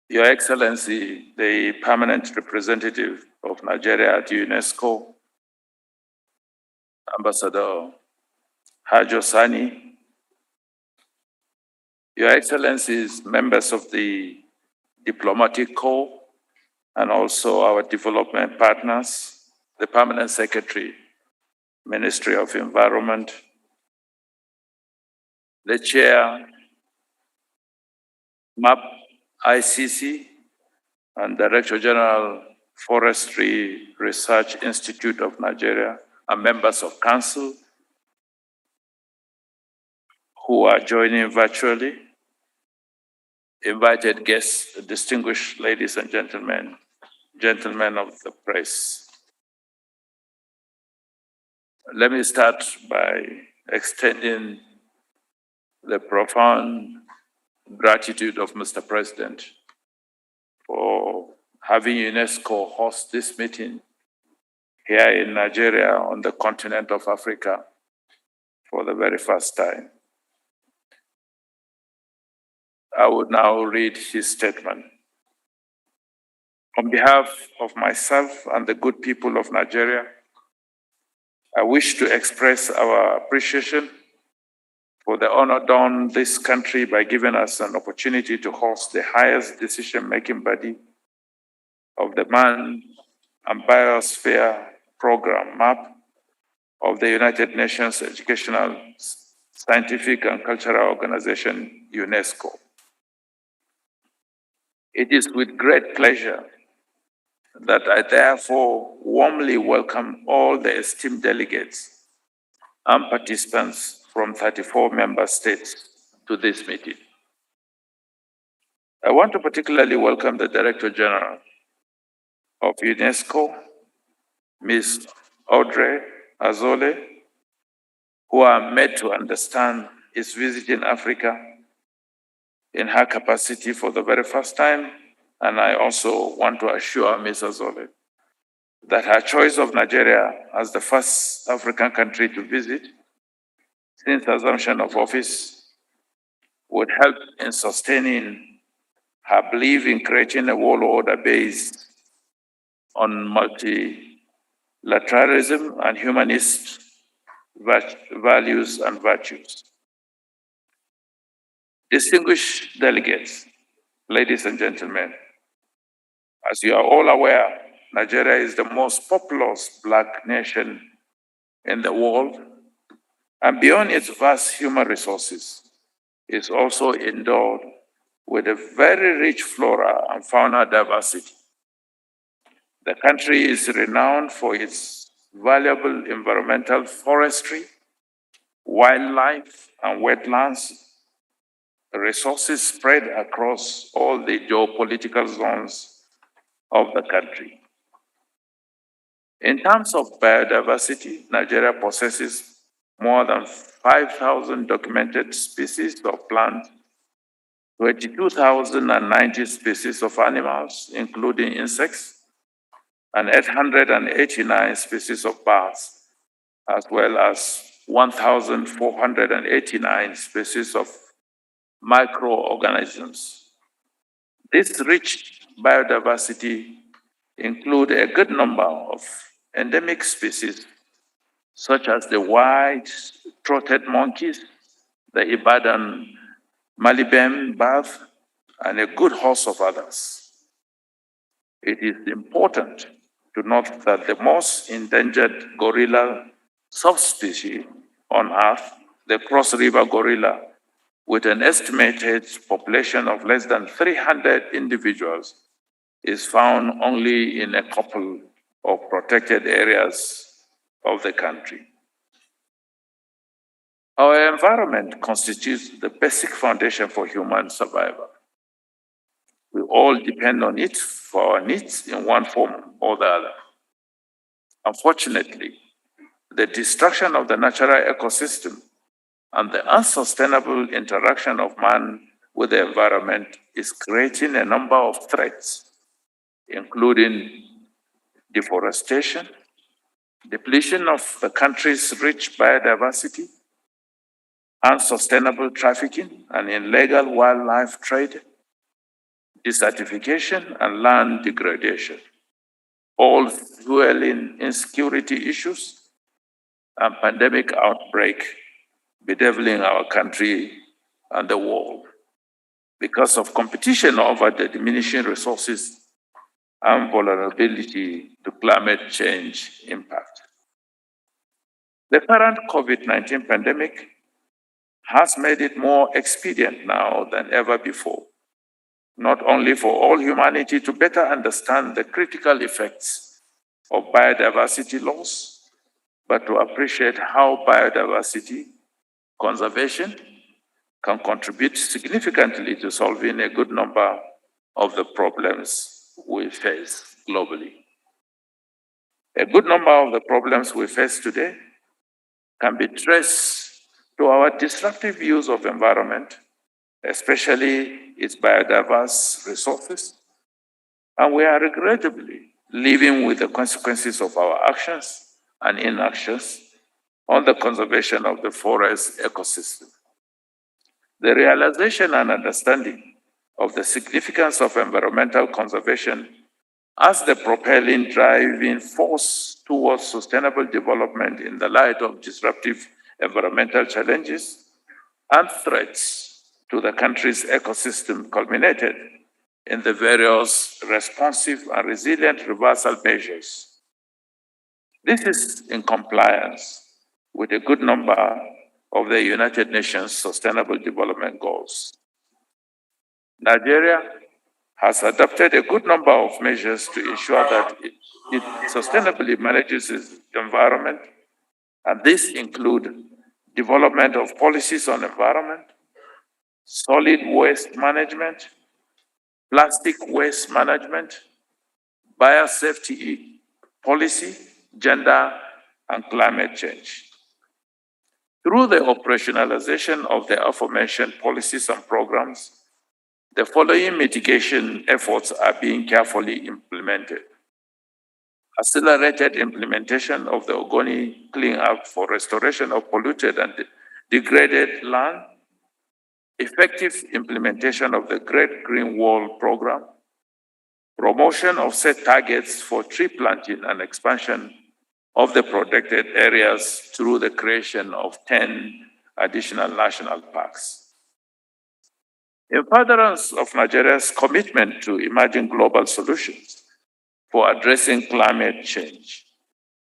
Your Excellency, the Permanent Representative of Nigeria at UNESCO, Ambassador Hajo Sani, Your Excellencies, members of the Diplomatic Corps, and also our development partners, the Permanent Secretary, Ministry of Environment, the Chair, MAB ICC, and Director General, Forestry Research Institute of Nigeria, and members of Council who are joining virtually, invited guests, distinguished ladies and gentlemen, gentlemen of the press. Let me start by extending the profound gratitude of Mr. President for having UNESCO host this meeting here in Nigeria on the continent of Africa for the very first time. I would now read his statement. On behalf of myself and the good people of Nigeria, I wish to express our appreciation for the honor done this country by giving us an opportunity to host the highest decision-making body of the Man and Biosphere Program, MAB, of the United Nations Educational, Scientific and Cultural Organization, UNESCO. It is with great pleasure that I therefore warmly welcome all the esteemed delegates and participants from 34 member states to this meeting. I want to particularly welcome the Director-General of UNESCO, Ms Audrey Azoulay, who I'm made to understand is visiting Africa in her capacity for the very first time. And I also want to assure Ms Azoulay that her choice of Nigeria as the first African country to visit since assumption of office would help in sustaining her belief in creating a world order based on multilateralism and humanist values and virtues. Distinguished delegates, ladies and gentlemen, as you are all aware, Nigeria is the most populous Black nation in the world, and beyond its vast human resources, is also endowed with a very rich flora and fauna diversity. The country is renowned for its valuable environmental forestry, wildlife, and wetlands, resources spread across all the geopolitical zones of the country. In terms of biodiversity, Nigeria possesses more than 5,000 documented species of plants, 22,090 species of animals, including insects, and 889 species of birds, as well as 1,489 species of microorganisms. This rich biodiversity includes a good number of endemic species, such as the white-throated monkeys, the Ibadan Malibem bat, and a good host of others. It is important to note that the most endangered gorilla subspecies on Earth, the Cross River gorilla, with an estimated population of less than 300 individuals, is found only in a couple of protected areas of the country. Our environment constitutes the basic foundation for human survival. We all depend on it for our needs in one form or the other. Unfortunately, the destruction of the natural ecosystem and the unsustainable interaction of man with the environment is creating a number of threats, including deforestation, depletion of the country's rich biodiversity, unsustainable trafficking and illegal wildlife trade, desertification and land degradation, all fueling insecurity issues and pandemic outbreak bedeviling our country and the world because of competition over the diminishing resources and vulnerability to climate change impact. The current COVID-19 pandemic has made it more expedient now than ever before, not only for all humanity to better understand the critical effects of biodiversity loss, but to appreciate how biodiversity conservation can contribute significantly to solving a good number of the problems we face globally. A good number of the problems we face today can be traced to our disruptive use of environment, especially its biodiverse resources, and we are regrettably living with the consequences of our actions and inactions on the conservation of the forest ecosystem. The realization and understanding of the significance of environmental conservation as the propelling driving force towards sustainable development in the light of disruptive environmental challenges and threats to the country's ecosystem culminated in the various responsive and resilient reversal measures. This is in compliance with a good number of the United Nations Sustainable Development Goals. Nigeria has adopted a good number of measures to ensure that it sustainably manages its environment, and these include development of policies on environment, solid waste management, plastic waste management, biosafety policy, gender, and climate change. Through the operationalization of the aforementioned policies and programs, the following mitigation efforts are being carefully implemented. Accelerated implementation of the Ogoni Clean-up for restoration of polluted and degraded land, effective implementation of the Great Green Wall Program, promotion of set targets for tree planting and expansion of the protected areas through the creation of 10 additional national parks. In furtherance of Nigeria's commitment to emerging global solutions for addressing climate change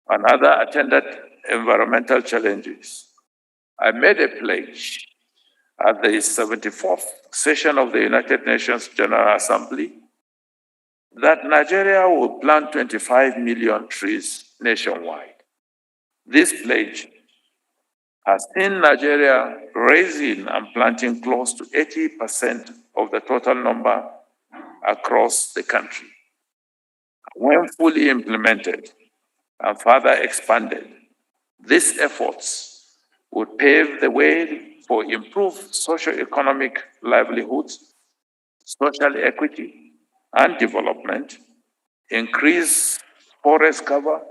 and other attendant environmental challenges, I made a pledge at the 74th session of the United Nations General Assembly that Nigeria will plant 25 million trees nationwide. This pledge has seen Nigeria raising and planting close to 80% of the total number across the country. When fully implemented and further expanded, these efforts would pave the way for improved socio-economic livelihoods, social equity and development, increase forest cover,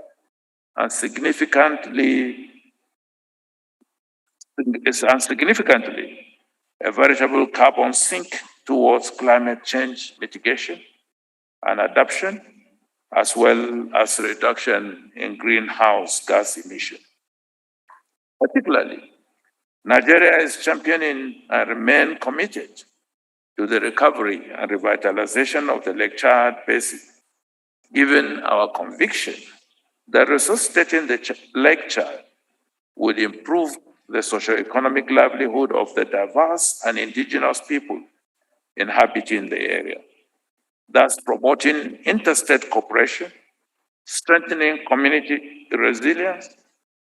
and significantly a veritable carbon sink towards climate change mitigation and adaptation, as well as reduction in greenhouse gas emission. Particularly, Nigeria is championing and remain committed to the recovery and revitalization of the Lake Chad Basin, given our conviction that resuscitating the Lake Chad would improve the socio-economic livelihood of the diverse and indigenous people inhabiting the area, thus promoting interstate cooperation, strengthening community resilience,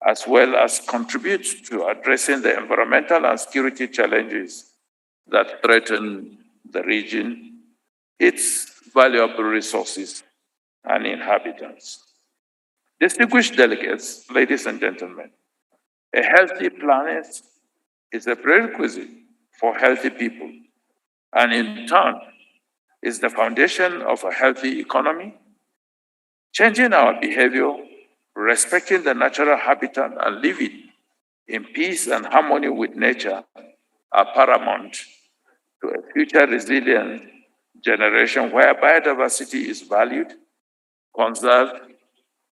as well as contribute to addressing the environmental and security challenges that threaten the region, its valuable resources, and inhabitants. Distinguished delegates, ladies and gentlemen, a healthy planet is a prerequisite for healthy people, and in turn is the foundation of a healthy economy. Changing our behavior, respecting the natural habitat, and living in peace and harmony with nature are paramount to a future resilient generation where biodiversity is valued, conserved,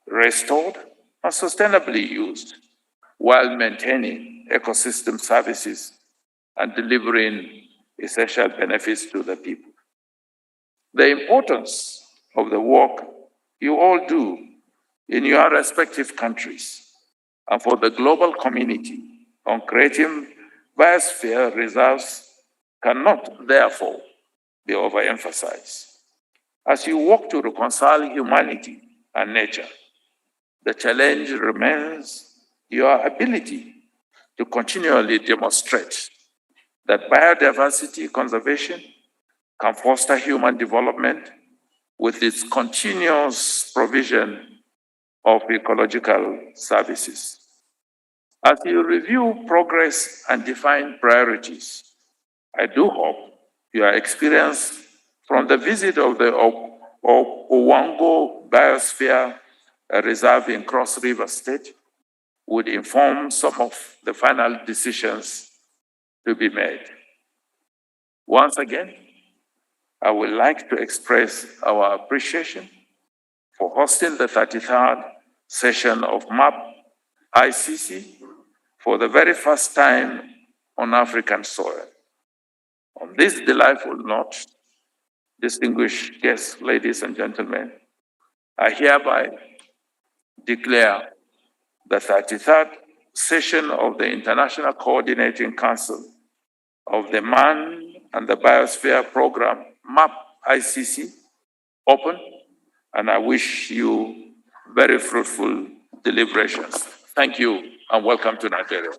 restored, and sustainably used, while maintaining ecosystem services and delivering essential benefits to the people. The importance of the work you all do in your respective countries and for the global community on creating biosphere reserves cannot, therefore, be overemphasized. As you work to reconcile humanity and nature, the challenge remains your ability to continually demonstrate that biodiversity conservation can foster human development with its continuous provision of ecological services. As you review progress and define priorities, I do hope your experience from the visit of the Owango Biosphere Reserve in Cross River State would inform some of the final decisions to be made. Once again, I would like to express our appreciation for hosting the 33rd session of MAB ICC for the very first time on African soil. On this delightful note, distinguished guests, ladies and gentlemen, I hereby declare the 33rd session of the International Coordinating Council of the Man and the Biosphere Program, MAB ICC, open, and I wish you very fruitful deliberations. Thank you and welcome to Nigeria.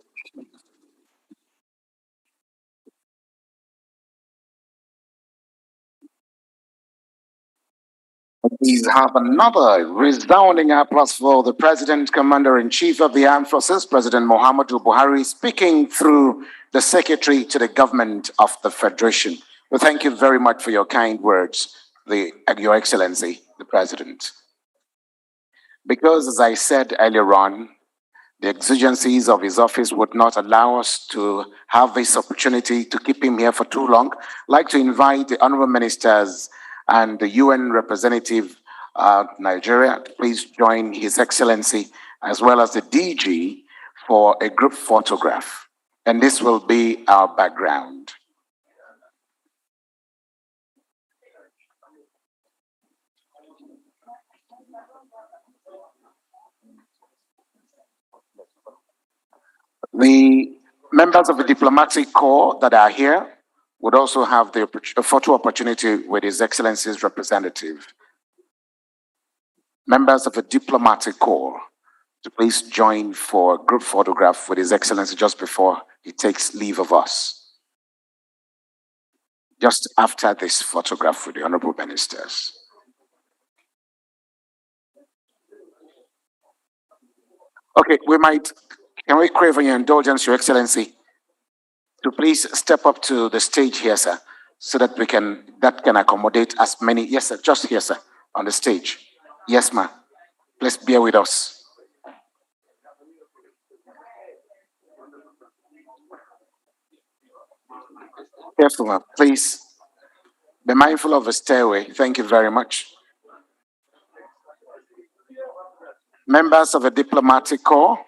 Please have another resounding applause for the President, Commander-in-Chief of the Armed Forces, President Muhammadu Buhari, speaking through the Secretary to the Government of the Federation. Well, thank you very much for your kind words, Your Excellency, the President. Because, as I said earlier on, the exigencies of his office would not allow us to have this opportunity to keep him here for too long. I'd like to invite the Honorable Ministers and the UN representative of Nigeria to please join His Excellency as well as the DG for a group photograph. And this will be our background. The members of the diplomatic corps that are here would also have the photo opportunity with His Excellency's representative. Members of the diplomatic corps to please join for a group photograph with His Excellency just before he takes leave of us. Just after this photograph with the Honorable Ministers. Okay, can we crave your indulgence, Your Excellency, to please step up to the stage here, sir, so that that can accommodate as many. Yes, sir, just here, sir, on the stage. Yes, ma'am. Please bear with us. Careful, ma'am. Please be mindful of the stairway. Thank you very much. Members of the diplomatic corps.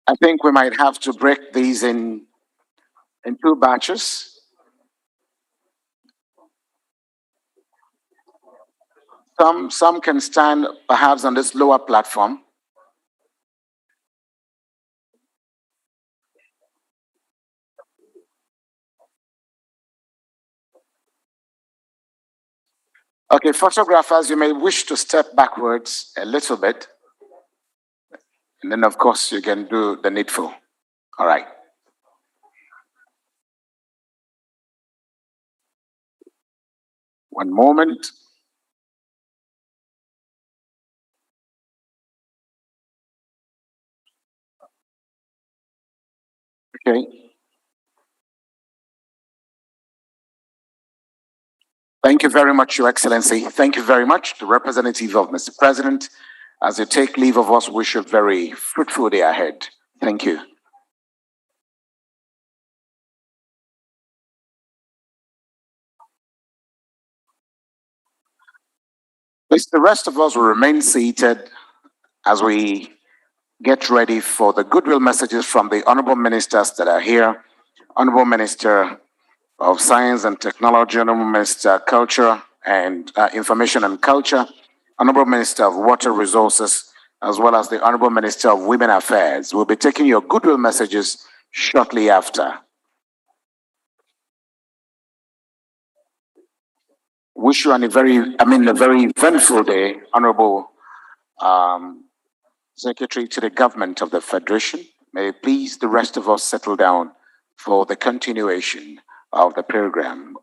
I think we might have to break these in two batches. Some can stand perhaps on this lower platform. Okay, photographers, you may wish to step backwards a little bit. And then, of course, you can do the needful. All right. One moment. Okay. Thank you very much, Your Excellency. Thank you very much, the representative of Mr. President. As you take leave of us, wish you a very fruitful day ahead. Thank you. Please, the rest of us will remain seated as we get ready for the goodwill messages from the honorable ministers that are here. Honorable Minister of Science and Technology, Honorable Minister of Culture and Information and Culture, Honorable Minister of Water Resources, as well as the Honorable Minister of Women Affairs. We'll be taking your goodwill messages shortly after. Wish you a very eventful day, Honorable Secretary to the Government of the Federation. May please the rest of us settle down for the continuation of the program.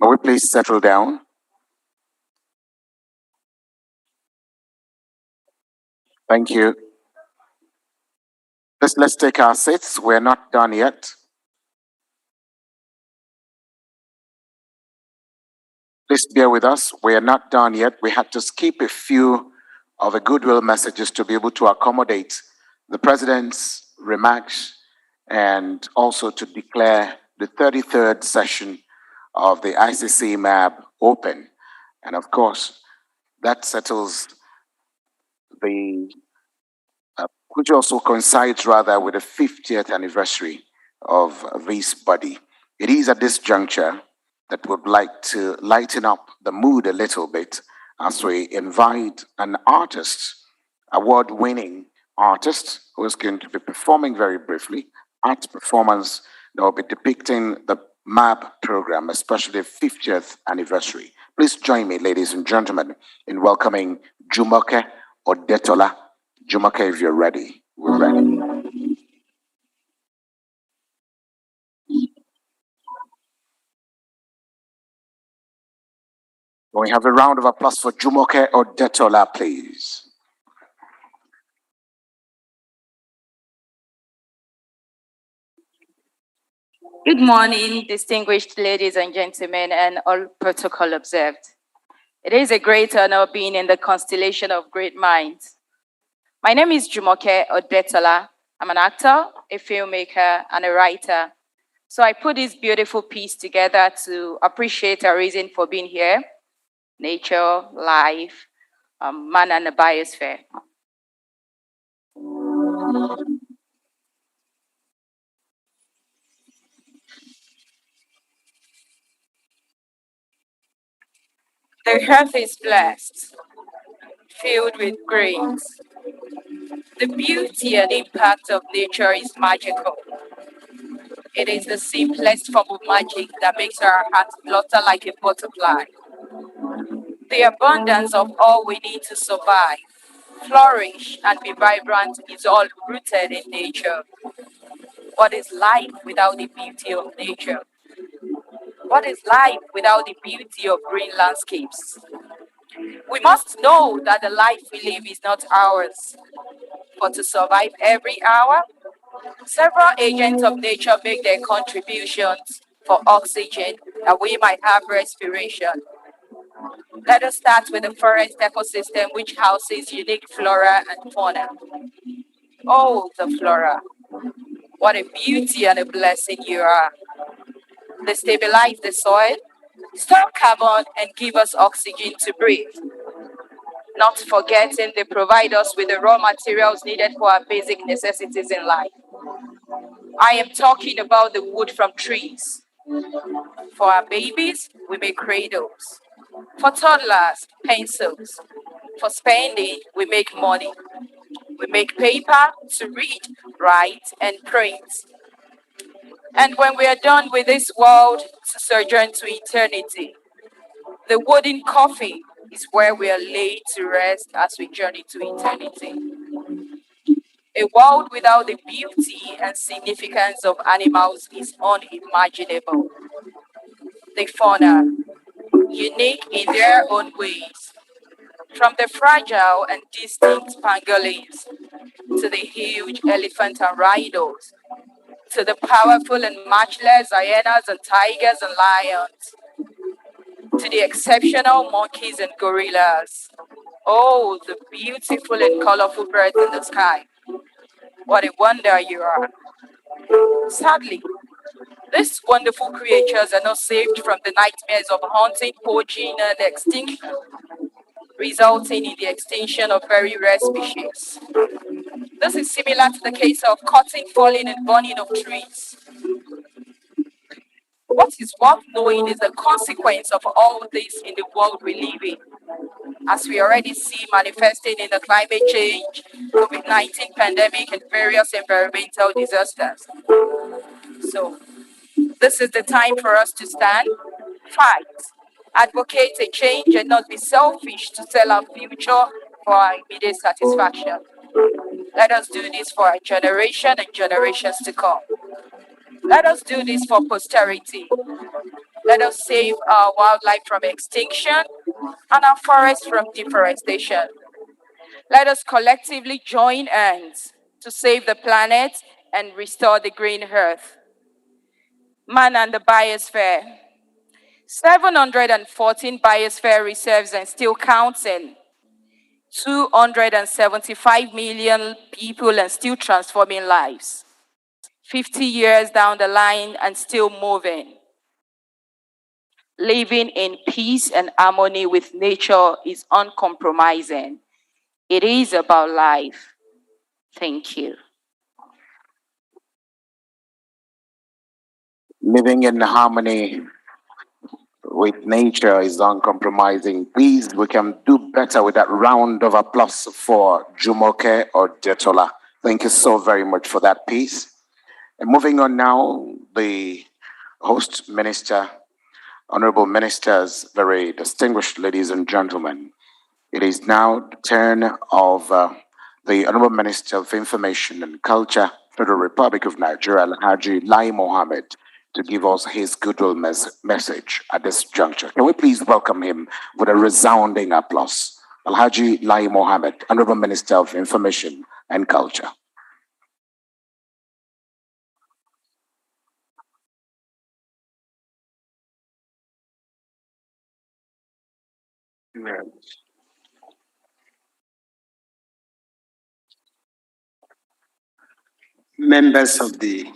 May we please settle down? Thank you. Let's take our seats. We're not done yet. Please bear with us. We are not done yet. We had to skip a few of the goodwill messages to be able to accommodate the President's remarks and also to declare the 33rd session of the ICC MAB open. And of course, that settles the, which also coincides rather with the 50th anniversary of this body. It is at this juncture that would like to lighten up the mood a little bit as we invite an artist, award-winning artist, who is going to be performing very briefly, art performance that will be depicting the MAB program, especially the 50th anniversary. Please join me, ladies and gentlemen, in welcoming Jumoke Odetola. Jumoke, if you're ready, we're ready. Can we have a round of applause for Jumoke Odetola, please? Good morning, distinguished ladies and gentlemen, and all protocol observed. It is a great honor being in the constellation of great minds. My name is Jumoke Odetola. I'm an actor, a filmmaker, and a writer. So I put this beautiful piece together to appreciate our reason for being here: nature, life, man, and the biosphere. The earth is blessed, filled with grace. The beauty and impact of nature is magical. It is the simplest form of magic that makes our hearts flutter like a butterfly. The abundance of all we need to survive, flourish, and be vibrant is all rooted in nature. What is life without the beauty of nature? What is life without the beauty of green landscapes? We must know that the life we live is not ours, but to survive every hour, several agents of nature make their contributions for oxygen that we might have respiration. Let us start with the forest ecosystem, which houses unique flora and fauna. Oh, the flora. What a beauty and a blessing you are. They stabilize the soil, store carbon, and give us oxygen to breathe. Not forgetting they provide us with the raw materials needed for our basic necessities in life. I am talking about the wood from trees. For our babies, we make cradles. For toddlers, pencils. For spending, we make money. We make paper to read, write, and print. And when we are done with this world to sojourn to eternity, the wooden coffin is where we are laid to rest as we journey to eternity. A world without the beauty and significance of animals is unimaginable. The fauna, unique in their own ways, from the fragile and distinct pangolins to the huge elephant and rhinos, to the powerful and matchless hyenas and tigers and lions, to the exceptional monkeys and gorillas. Oh, the beautiful and colorful birds in the sky. What a wonder you are. Sadly, these wonderful creatures are not saved from the nightmares of hunting, poaching, and extinction, resulting in the extinction of very rare species. This is similar to the case of cutting, falling, and burning of trees. What is worth knowing is the consequence of all this in the world we live in, as we already see manifesting in the climate change, COVID-19 pandemic, and various environmental disasters. So, this is the time for us to stand, fight, advocate a change, and not be selfish to sell our future for our immediate satisfaction. Let us do this for our generation and generations to come. Let us do this for posterity. Let us save our wildlife from extinction and our forests from deforestation. Let us collectively join hands to save the planet and restore the green earth. Man and the biosphere. 714 biosphere reserves and still counting. 275 million people and still transforming lives. 50 years down the line and still moving. Living in peace and harmony with nature is uncompromising. It is about life. Thank you. Living in harmony with nature is uncompromising. Please, we can do better with that round of applause for Jumoke or Detola. Thank you so very much for that piece. And moving on now, the host minister, honorable ministers, very distinguished ladies and gentlemen. It is now the turn of the Honorable Minister of Information and Culture, Federal Republic of Nigeria, Alhaji Lai Mohammed, to give us his goodwill message at this juncture. Can we please welcome him with a resounding applause? Alhaji Lai Mohammed, Honorable Minister of Information and Culture. Members of the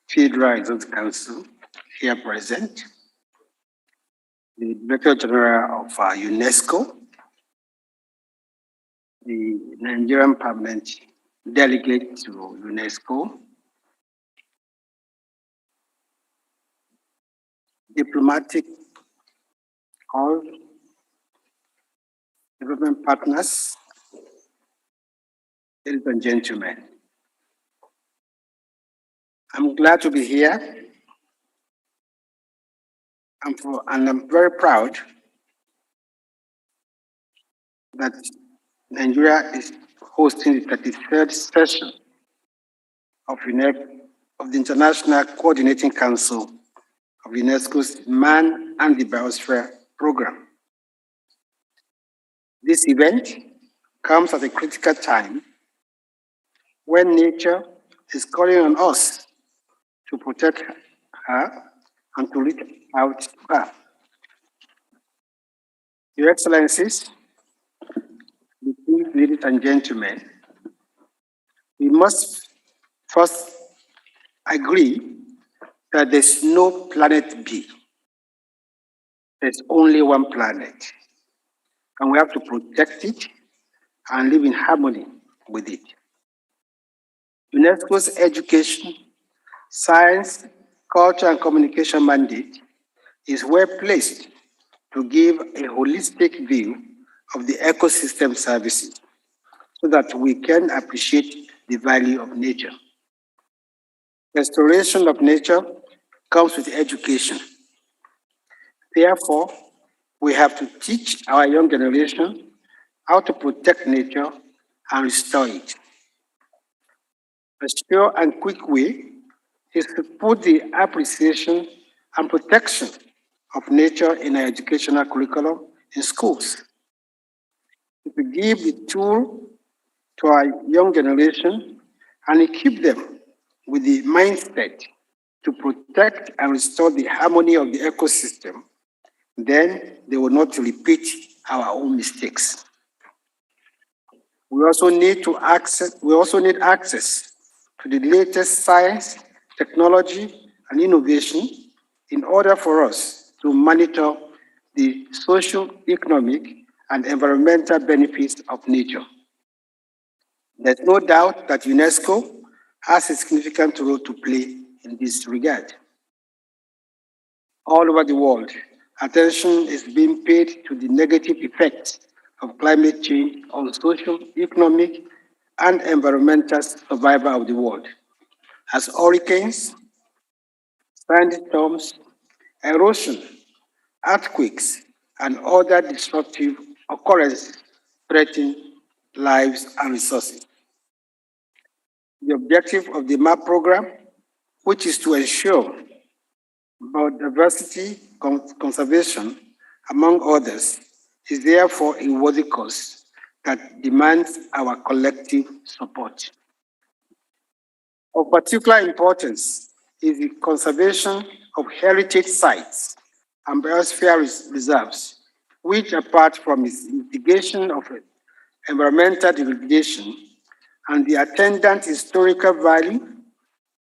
Federal Executive Council here present, the Director-General of UNESCO, the Nigerian Permanent Delegate to UNESCO, diplomatic, all development partners, ladies and gentlemen. I'm glad to be here, and I'm very proud that Nigeria is hosting the 33rd session of the International Coordinating Council of UNESCO's Man and the Biosphere Program. This event comes at a critical time when nature is calling on us to protect her and to reach out to her. Your Excellencies, ladies and gentlemen, we must first agree that there's no planet B. There's only one planet, and we have to protect it and live in harmony with it. UNESCO's education, science, culture, and communication mandate is well placed to give a holistic view of the ecosystem services so that we can appreciate the value of nature. Restoration of nature comes with education. Therefore, we have to teach our young generation how to protect nature and restore it. A sure and quick way is to put the appreciation and protection of nature in our educational curriculum in schools. To give the tool to our young generation and equip them with the mindset to protect and restore the harmony of the ecosystem, then they will not repeat our own mistakes. We also need access to the latest science, technology, and innovation in order for us to monitor the social, economic, and environmental benefits of nature. There's no doubt that UNESCO has a significant role to play in this regard. All over the world, attention is being paid to the negative effects of climate change on social, economic, and environmental survival of the world, as hurricanes, sandstorms, erosion, earthquakes, and other disruptive occurrences threaten lives and resources. The objective of the MAB program, which is to ensure biodiversity conservation, among others, is therefore a worthy cause that demands our collective support. Of particular importance is the conservation of heritage sites and biosphere reserves, which, apart from its mitigation of environmental degradation and the attendant historical value,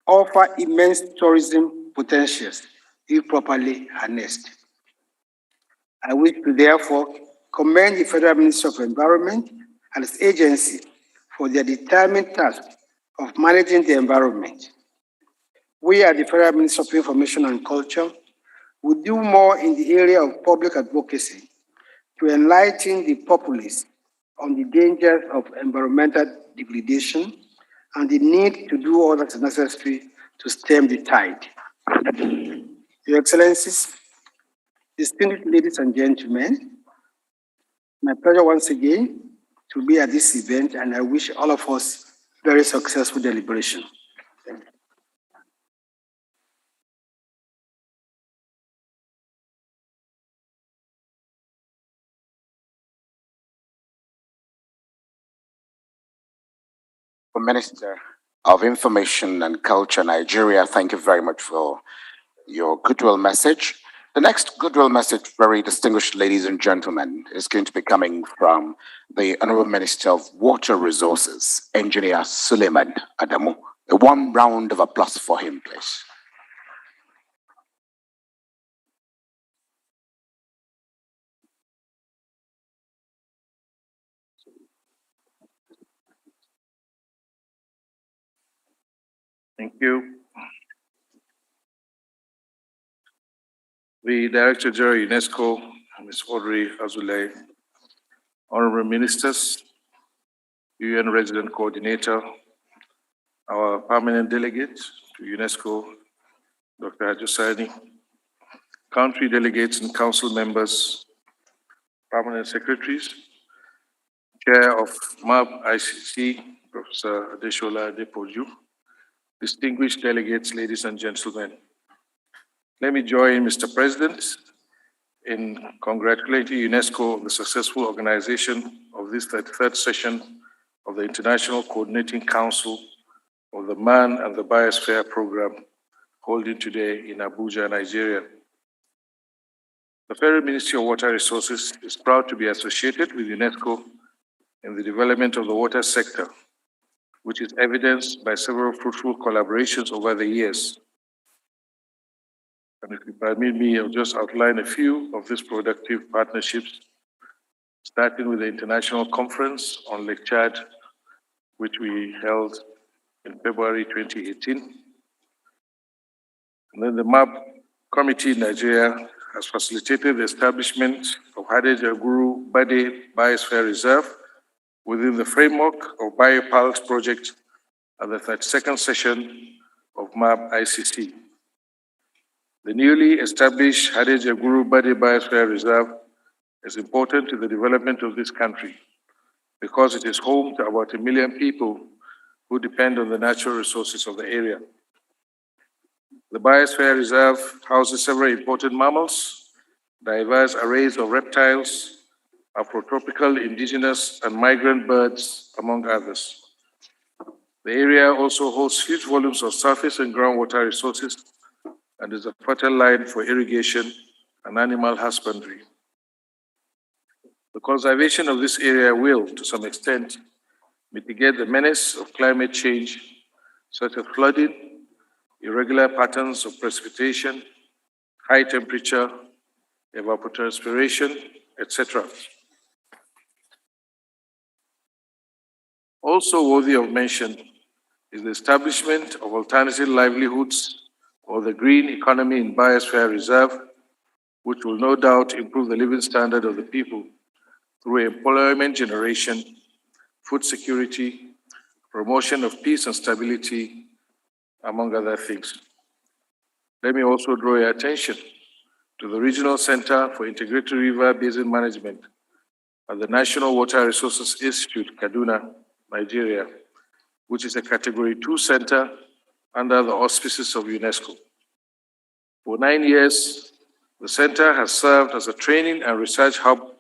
offer immense tourism potentials if properly harnessed. I wish to therefore commend the Federal Ministry of Environment and its agencies for their determined task of managing the environment. We at the Federal Ministry of Information and Culture will do more in the area of public advocacy to enlighten the populace on the dangers of environmental degradation and the need to do all that is necessary to stem the tide. Your Excellencies, distinguished ladies and gentlemen, my pleasure once again to be at this event, and I wish all of us very successful deliberation. Thank you. Minister of Information and Culture, Nigeria, thank you very much for your goodwill message. The next goodwill message, very distinguished ladies and gentlemen, is going to be coming from the Honorable Minister of Water Resources, Engineer Suleiman Adamu. A warm round of applause for him, please. Thank you. The Director-General UNESCO, Ms Audrey Azoulay, Honorable Ministers, UN Resident Coordinator, our permanent delegate to UNESCO, Dr. Ajosani, country delegates and council members, permanent secretaries, Chair of MAB ICC, Professor Adeshola Adepoju, distinguished delegates, ladies and gentlemen. Let me join Mr. President in congratulating UNESCO on the successful organization of this 33rd session of the International Coordinating Council of the Man and the Biosphere Program, holding today in Abuja, Nigeria. The Federal Ministry of Water Resources is proud to be associated with UNESCO in the development of the water sector, which is evidenced by several fruitful collaborations over the years. And if you permit me, I'll just outline a few of these productive partnerships, starting with the International Conference on Lake Chad, which we held in February 2018. And then the MAB Committee in Nigeria has facilitated the establishment of Hadej Guru Bade Biosphere Reserve within the framework of BioPulse project at the 32nd session of MAB ICC. The newly established Hadej Guru Bade Biosphere Reserve is important to the development of this country because it is home to about 1 million people who depend on the natural resources of the area. The Biosphere Reserve houses several important mammals, diverse arrays of reptiles, Afrotropical, indigenous, and migrant birds, among others. The area also holds huge volumes of surface and groundwater resources and is a fertile land for irrigation and animal husbandry. The conservation of this area will, to some extent, mitigate the menace of climate change, such as flooding, irregular patterns of precipitation, high temperature, evapotranspiration, etc. Also worthy of mention is the establishment of alternative livelihoods or the green economy in Biosphere Reserve, which will no doubt improve the living standard of the people through employment generation, food security, promotion of peace and stability, among other things. Let me also draw your attention to the Regional Center for Integrated River Basin Management at the National Water Resources Institute, Kaduna, Nigeria, which is a Category 2 center under the auspices of UNESCO. For 9 years, the center has served as a training and research hub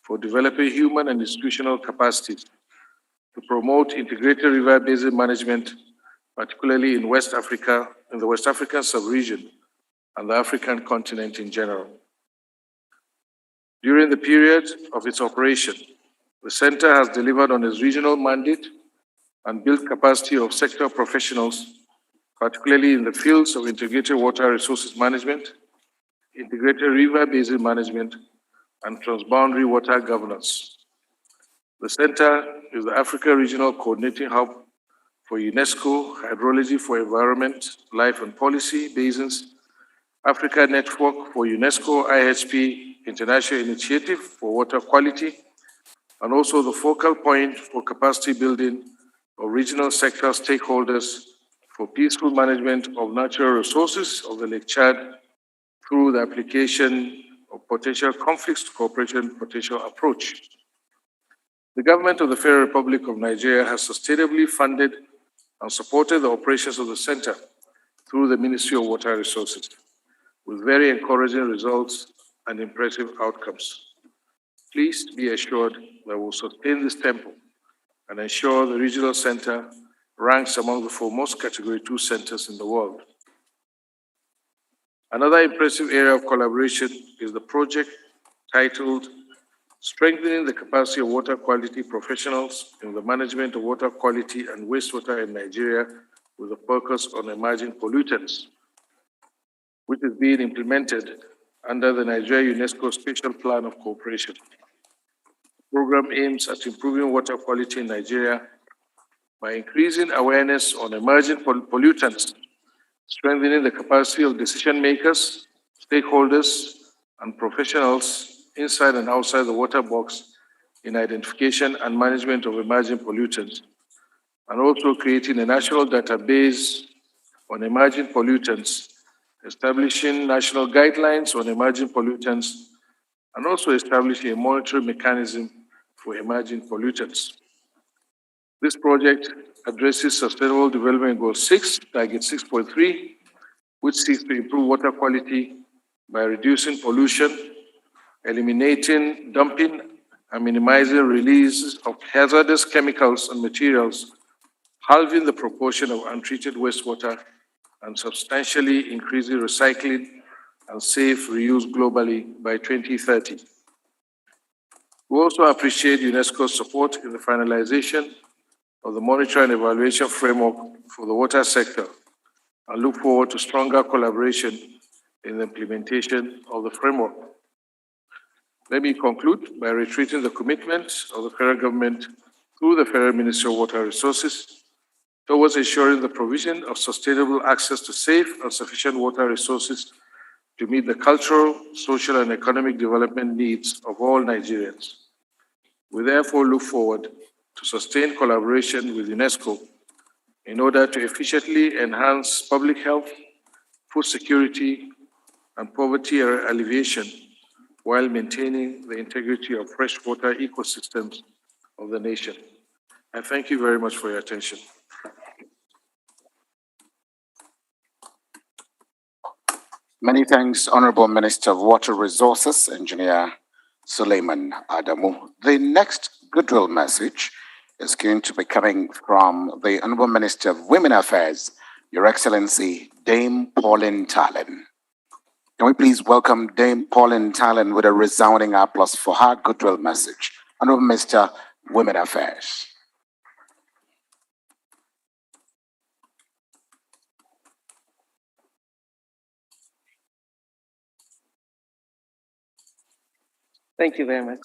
for developing human and institutional capacities to promote integrated river basin management, particularly in West Africa, in the West African sub-region, and the African continent in general. During the period of its operation, the center has delivered on its regional mandate and built capacity of sector professionals, particularly in the fields of integrated water resources management, integrated river basin management, and transboundary water governance. The center is the Africa Regional Coordinating Hub for UNESCO Hydrology for Environment, Life and Policy Basins, Africa Network for UNESCO IHP International Initiative for Water Quality, and also the focal point for capacity building of regional sector stakeholders for peaceful management of natural resources of the Lake Chad through the application of potential conflicts to cooperation potential approach. The government of the Federal Republic of Nigeria has sustainably funded and supported the operations of the center through the Ministry of Water Resources, with very encouraging results and impressive outcomes. Please be assured that we will sustain this tempo and ensure the regional center ranks among the foremost Category 2 centers in the world. Another impressive area of collaboration is the project titled Strengthening the Capacity of Water Quality Professionals in the Management of Water Quality and Wastewater in Nigeria with a focus on emerging pollutants, which is being implemented under the Nigeria UNESCO Special Plan of Cooperation. The program aims at improving water quality in Nigeria by increasing awareness on emerging pollutants, strengthening the capacity of decision makers, stakeholders, and professionals inside and outside the water box in identification and management of emerging pollutants, and also creating a national database on emerging pollutants, establishing national guidelines on emerging pollutants, and also establishing a monitoring mechanism for emerging pollutants. This project addresses Sustainable Development Goal 6, Target 6.3, which seeks to improve water quality by reducing pollution, eliminating dumping, and minimizing release of hazardous chemicals and materials, halving the proportion of untreated wastewater, and substantially increasing recycling and safe reuse globally by 2030. We also appreciate UNESCO's support in the finalization of the monitoring and evaluation framework for the water sector and look forward to stronger collaboration in the implementation of the framework. Let me conclude by reiterating the commitment of the federal government through the Federal Ministry of Water Resources towards ensuring the provision of sustainable access to safe and sufficient water resources to meet the cultural, social, and economic development needs of all Nigerians. We therefore look forward to sustained collaboration with UNESCO in order to efficiently enhance public health, food security, and poverty alleviation while maintaining the integrity of freshwater ecosystems of the nation. I thank you very much for your attention. Many thanks, Honorable Minister of Water Resources, Engineer Suleiman Adamu. The next goodwill message is going to be coming from the Honorable Minister of Women Affairs, Your Excellency, Dame Pauline Tallen. Can we please welcome Dame Pauline Tallen with a resounding applause for her goodwill message? Honorable Minister, Women Affairs. Thank you very much.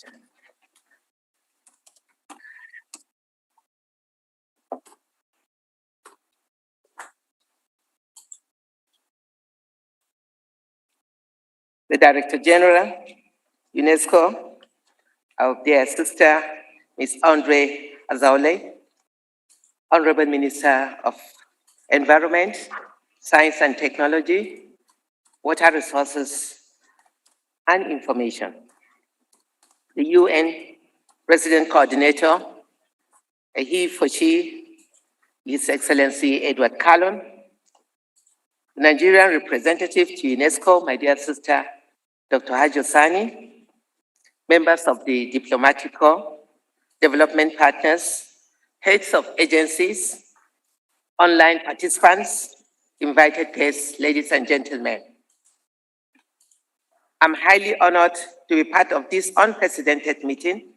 The Director-General, UNESCO, our dear sister, Ms Audrey Azoulay, Honorable Minister of Environment, Science and Technology, Water Resources and Information, the UN Resident Coordinator, a he for she, His Excellency Edward Callon, Nigerian representative to UNESCO, my dear sister, Dr. Hajosani, members of the diplomatic corps, development partners, heads of agencies, online participants, invited guests, ladies and gentlemen. I'm highly honored to be part of this unprecedented meeting.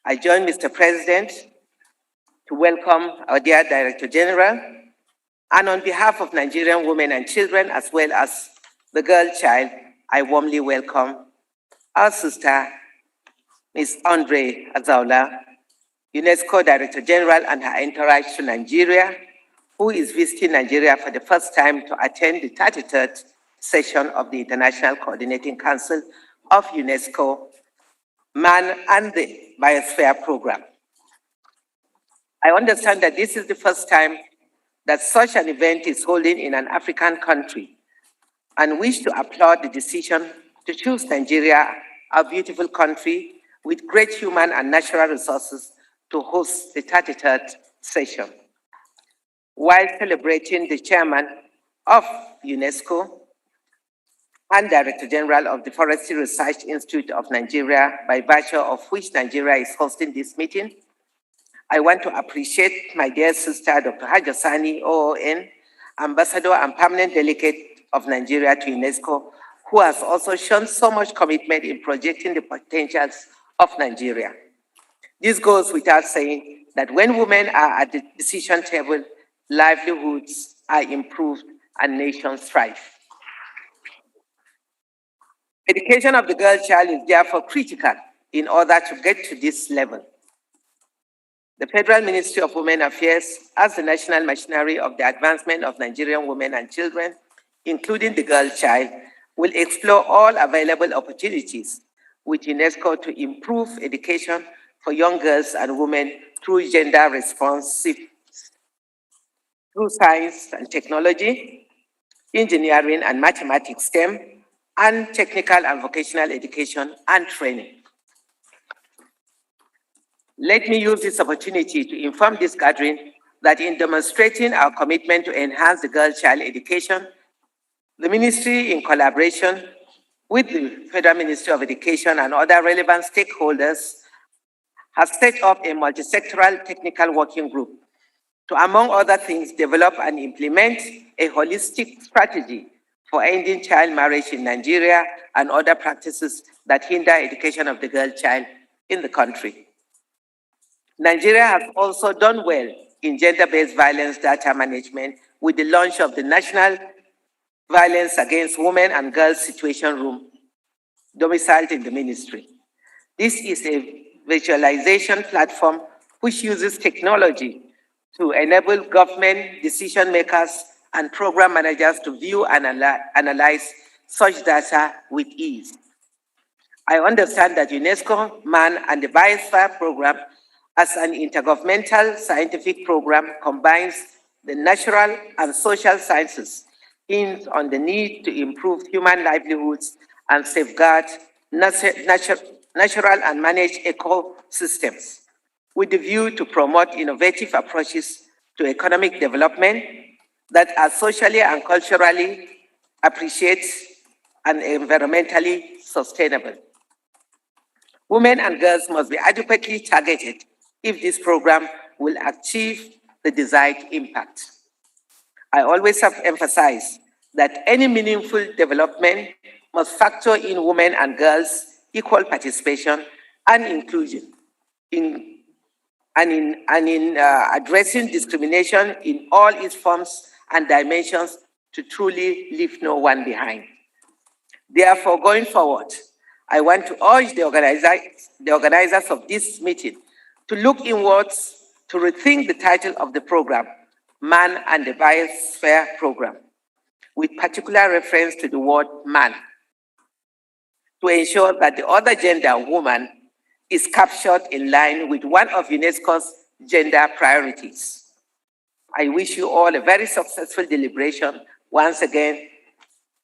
I join Mr. President to welcome our dear Director General, and on behalf of Nigerian women and children, as well as the girl child, I warmly welcome our sister, Ms. Audrey Azoulay, UNESCO Director-General, and her entourage to Nigeria, who is visiting Nigeria for the first time to attend the 33rd session of the International Coordinating Council of UNESCO MAB and the Biosphere Program. I understand that this is the first time that such an event is holding in an African country, and wish to applaud the decision to choose Nigeria, our beautiful country with great human and natural resources, to host the 33rd session. While celebrating the chairman of UNESCO and Director General of the Forestry Research Institute of Nigeria, by virtue of which Nigeria is hosting this meeting, I want to appreciate my dear sister, Dr. Hajosani, OON, Ambassador and Permanent Delegate of Nigeria to UNESCO, who has also shown so much commitment in projecting the potentials of Nigeria. This goes without saying that when women are at the decision table, livelihoods are improved and nations thrive. Education of the girl child is therefore critical in order to get to this level. The Federal Ministry of Women Affairs, as the national machinery of the advancement of Nigerian women and children, including the girl child, will explore all available opportunities with UNESCO to improve education for young girls and women through gender responsive, through science and technology, engineering and mathematics, STEM, and technical and vocational education and training. Let me use this opportunity to inform this gathering that in demonstrating our commitment to enhance the girl child education, the Ministry, in collaboration with the Federal Ministry of Education and other relevant stakeholders, has set up a multi-sectoral technical working group to, among other things, develop and implement a holistic strategy for ending child marriage in Nigeria and other practices that hinder education of the girl child in the country. Nigeria has also done well in gender-based violence data management with the launch of the National Violence Against Women and Girls Situation Room, domiciled in the ministry. This is a visualization platform which uses technology to enable government decision makers and program managers to view and analyze such data with ease. I understand that UNESCO, MAB, and the Biosphere Program, as an intergovernmental scientific program, combines the natural and social sciences, hints on the need to improve human livelihoods and safeguard natural and managed ecosystems, with the view to promote innovative approaches to economic development that are socially and culturally appreciated and environmentally sustainable. Women and girls must be adequately targeted if this program will achieve the desired impact. I always have emphasized that any meaningful development must factor in women and girls' equal participation and inclusion in addressing discrimination in all its forms and dimensions to truly leave no one behind. Therefore, going forward, I want to urge the organizers of this meeting to look inwards to rethink the title of the program, Man and the Biosphere Program, with particular reference to the word man, to ensure that the other gender, woman, is captured in line with one of UNESCO's gender priorities. I wish you all a very successful deliberation. Once again,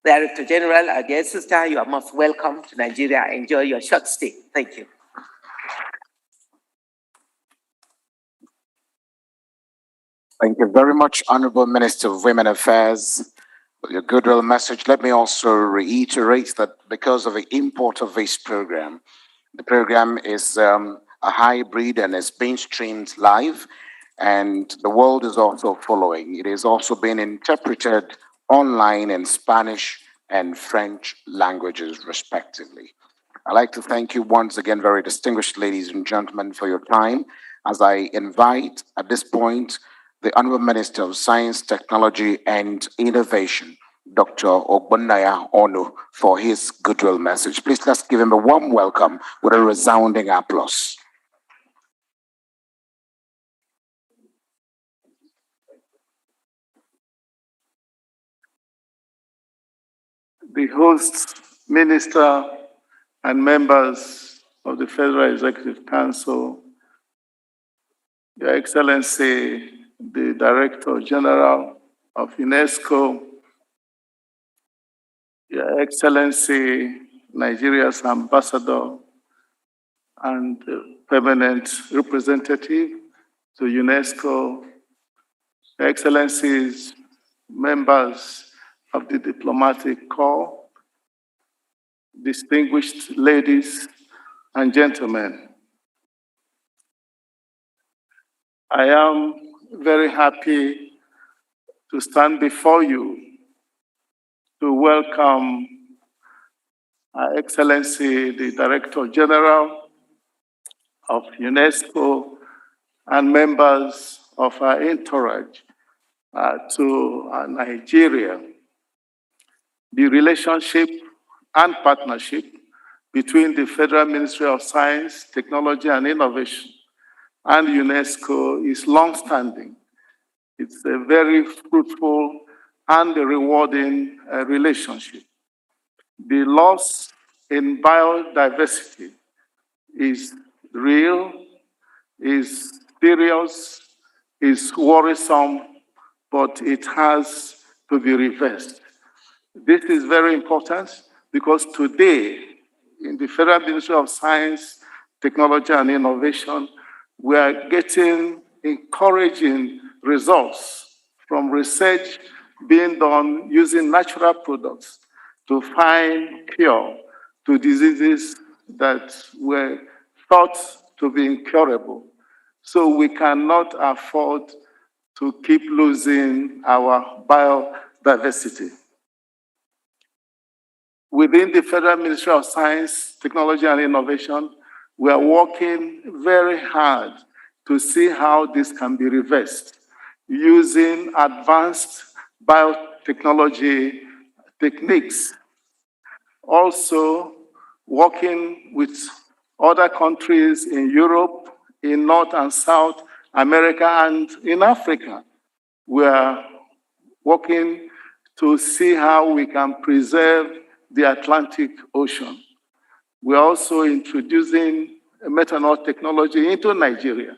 Director General, our dear sister, you are most welcome to Nigeria. Enjoy your short stay. Thank you. Thank you very much, Honorable Minister of Women Affairs, for your goodwill message. Let me also reiterate that because of the import of this program, the program is a hybrid and is being streamed live, and the world is also following. It is also being interpreted online in Spanish and French languages, respectively. I'd like to thank you once again, very distinguished ladies and gentlemen, for your time, as I invite at this point the Honorable Minister of Science, Technology, and Innovation, Dr. Ogbonnaya Onu, for his goodwill message. Please let's give him a warm welcome with a resounding applause. The host minister and members of the Federal Executive Council, Your Excellency, the Director-General of UNESCO, Your Excellency, Nigeria's Ambassador and Permanent Representative to UNESCO, Your Excellencies, members of the Diplomatic Corps, distinguished ladies and gentlemen. I am very happy to stand before you to welcome Her Excellency, the Director-General of UNESCO and members of our entourage to Nigeria. The relationship and partnership between the Federal Ministry of Science, Technology and Innovation and UNESCO is long-standing. It's a very fruitful and a rewarding relationship. The loss in biodiversity is real, is serious, is worrisome, but it has to be reversed. This is very important because today, in the Federal Ministry of Science, Technology and Innovation, we are getting encouraging results from research being done using natural products to find cure to diseases that were thought to be incurable. So we cannot afford to keep losing our biodiversity. Within the Federal Ministry of Science, Technology and Innovation, we are working very hard to see how this can be reversed using advanced biotechnology techniques. Also, working with other countries in Europe, in North and South America, and in Africa. We are working to see how we can preserve the Atlantic Ocean. We're also introducing methanol technology into Nigeria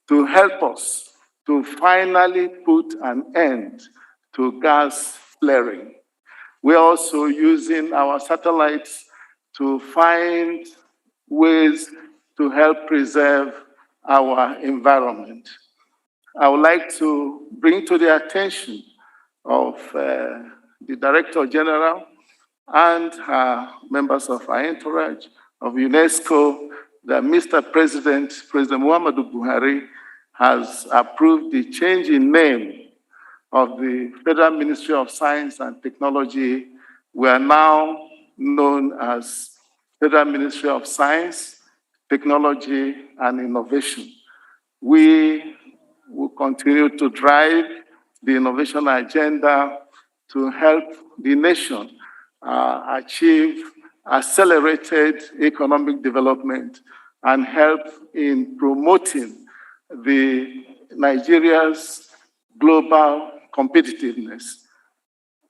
to help us to finally put an end to gas flaring. We're also using our satellites to find ways to help preserve our environment. I would like to bring to the attention of the Director General and members of our entourage of UNESCO that Mr. President Muhammadu Buhari has approved the change in name of the Federal Ministry of Science and Technology. We are now known as Federal Ministry of Science, Technology and Innovation. We will continue to drive the innovation agenda to help the nation achieve accelerated economic development and help in promoting Nigeria's global competitiveness.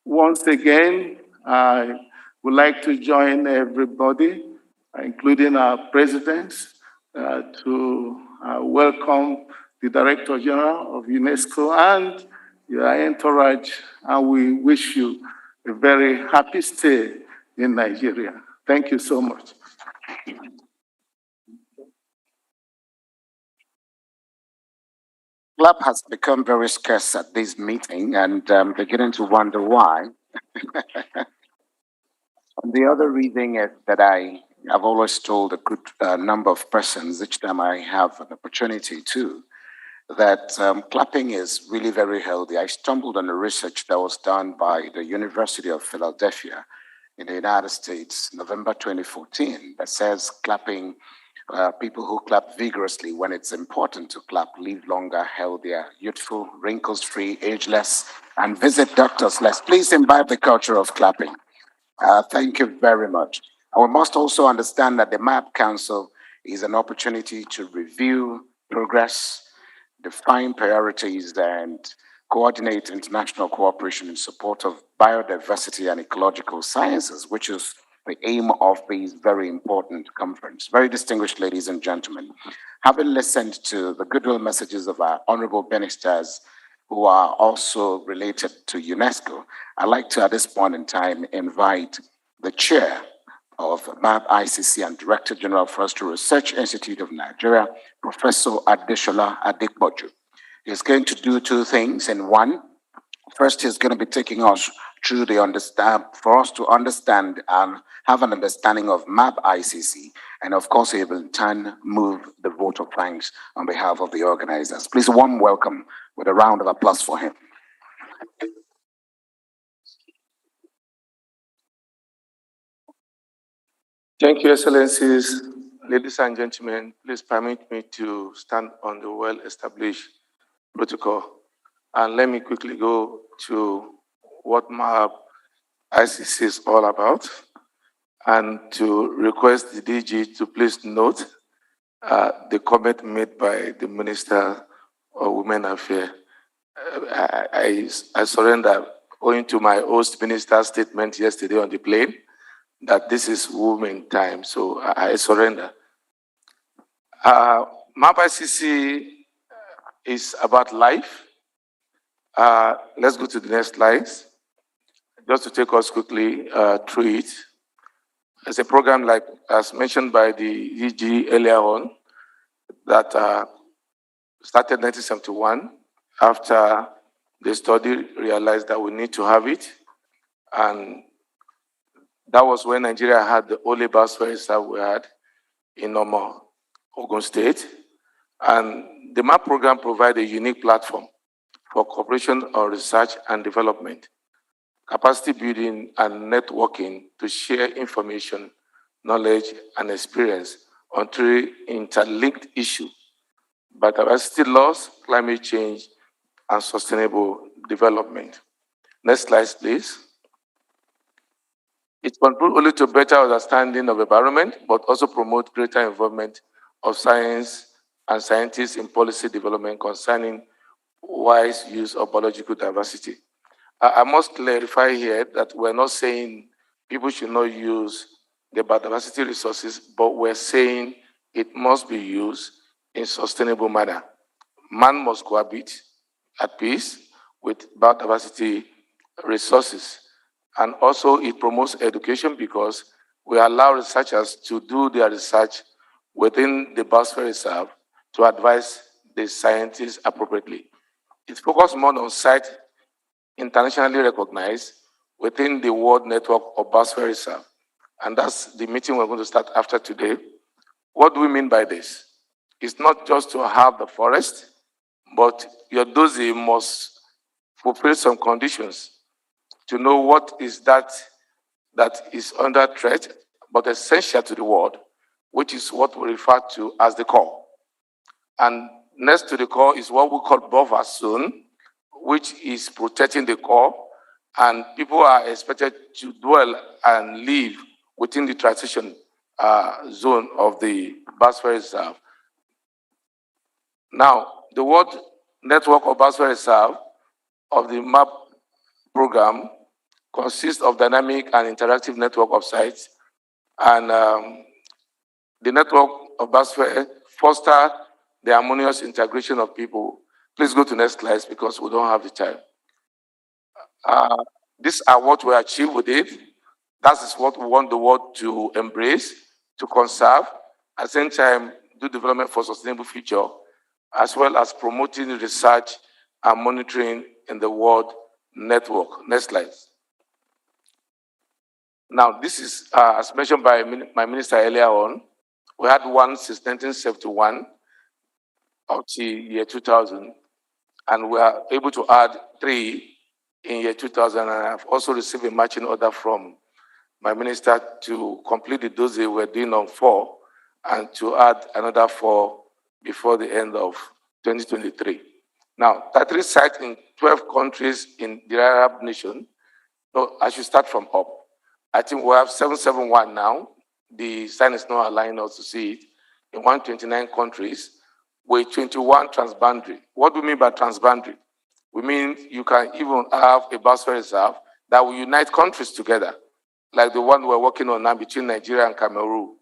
Once again, I would like to join everybody, including our presidents, to welcome the Director General of UNESCO and your entourage, and we wish you a very happy stay in Nigeria. Thank you so much. Clap has become very scarce at this meeting, and beginning to wonder why. And the other reason is that I have always told a good number of persons each time I have an opportunity to, that clapping is really very healthy. I stumbled on a research that was done by the University of Philadelphia in the United States, November 2014, that says clapping, people who clap vigorously when it's important to clap live longer, healthier, youthful, wrinkles-free, ageless, and visit doctors less. Please imbibe the culture of clapping. Thank you very much. And we must also understand that the MAB Council is an opportunity to review progress, define priorities, and coordinate international cooperation in support of biodiversity and ecological sciences, which is the aim of this very important conference. Very distinguished ladies and gentlemen, having listened to the goodwill messages of our honorable ministers who are also related to UNESCO, I'd like to, at this point in time, invite the chair of MAB ICC and Director-General Forestry Research Institute of Nigeria, Professor Adeshola Adekboju. He's going to do two things in one. First, he's going to be taking us through for us to understand and have an understanding of MAB ICC. And of course, he will in turn move the vote of thanks on behalf of the organizers. Please, a warm welcome with a round of applause for him. Thank you, Excellencies. Ladies and gentlemen, please permit me to stand on the well-established protocol. And let me quickly go to what MAB ICC is all about, and to request the DG to please note the comment made by the Minister of Women Affairs. I surrender, owing to my host minister's statement yesterday on the plane, that this is women time, so I surrender. MAB ICC is about life. Let's go to the next slides. Just to take us quickly through it. It's a program, like as mentioned by the DG earlier on, that started in 1971 after the study realized that we need to have it. And that was when Nigeria had the only Biosphere Reserve we had in Omo, Ogun State. And the MAB program provides a unique platform for cooperation on research and development, capacity building and networking to share information, knowledge, and experience on three interlinked issues: biodiversity loss, climate change, and sustainable development. Next slide, please. It contributes only to better understanding of the environment, but also promote greater involvement of science and scientists in policy development concerning wise use of biological diversity. I must clarify here that we're not saying people should not use the biodiversity resources, but we're saying it must be used in a sustainable manner. Man must cohabit at peace with biodiversity resources. And also it promotes education because we allow researchers to do their research within the Biosphere Reserve to advise the scientists appropriately. It focuses more on site internationally recognized within the World Network of Biosphere Reserve. And that's the meeting we're going to start after today. What do we mean by this? It's not just to have the forest, but your dossier must fulfill some conditions to know what is that is under threat, but essential to the world, which is what we refer to as the core. And next to the core is what we call buffer zone, which is protecting the core, and people are expected to dwell and live within the transition zone of the Biosphere Reserve. Now, the World Network of Biosphere Reserve of the MAB program consists of dynamic and interactive network of sites, and the network of Biosphere fosters the harmonious integration of people. Please go to the next slide because we don't have the time. These are what we achieve with it. That is what we want the world to embrace, to conserve, at the same time do development for sustainable future. as well as promoting research and monitoring in the World Network. Next slide. Now, this is, as mentioned by my minister earlier on, we had one since 1971 up to year 2000, and we are able to add 3 in year 2000, and I've also received a matching order from my minister to complete the dossier we're doing on 4 and to add another 4 before the end of 2023. Now, 33 sites in 12 countries in the Arab nation. No, I should start from up. I think we have 771 now. The sign is not allowing us to see it in 129 countries with 21 transboundary. What do we mean by transboundary? We mean you can even have a Biosphere Reserve that will unite countries together, like the one we're working on now between Nigeria and Cameroon,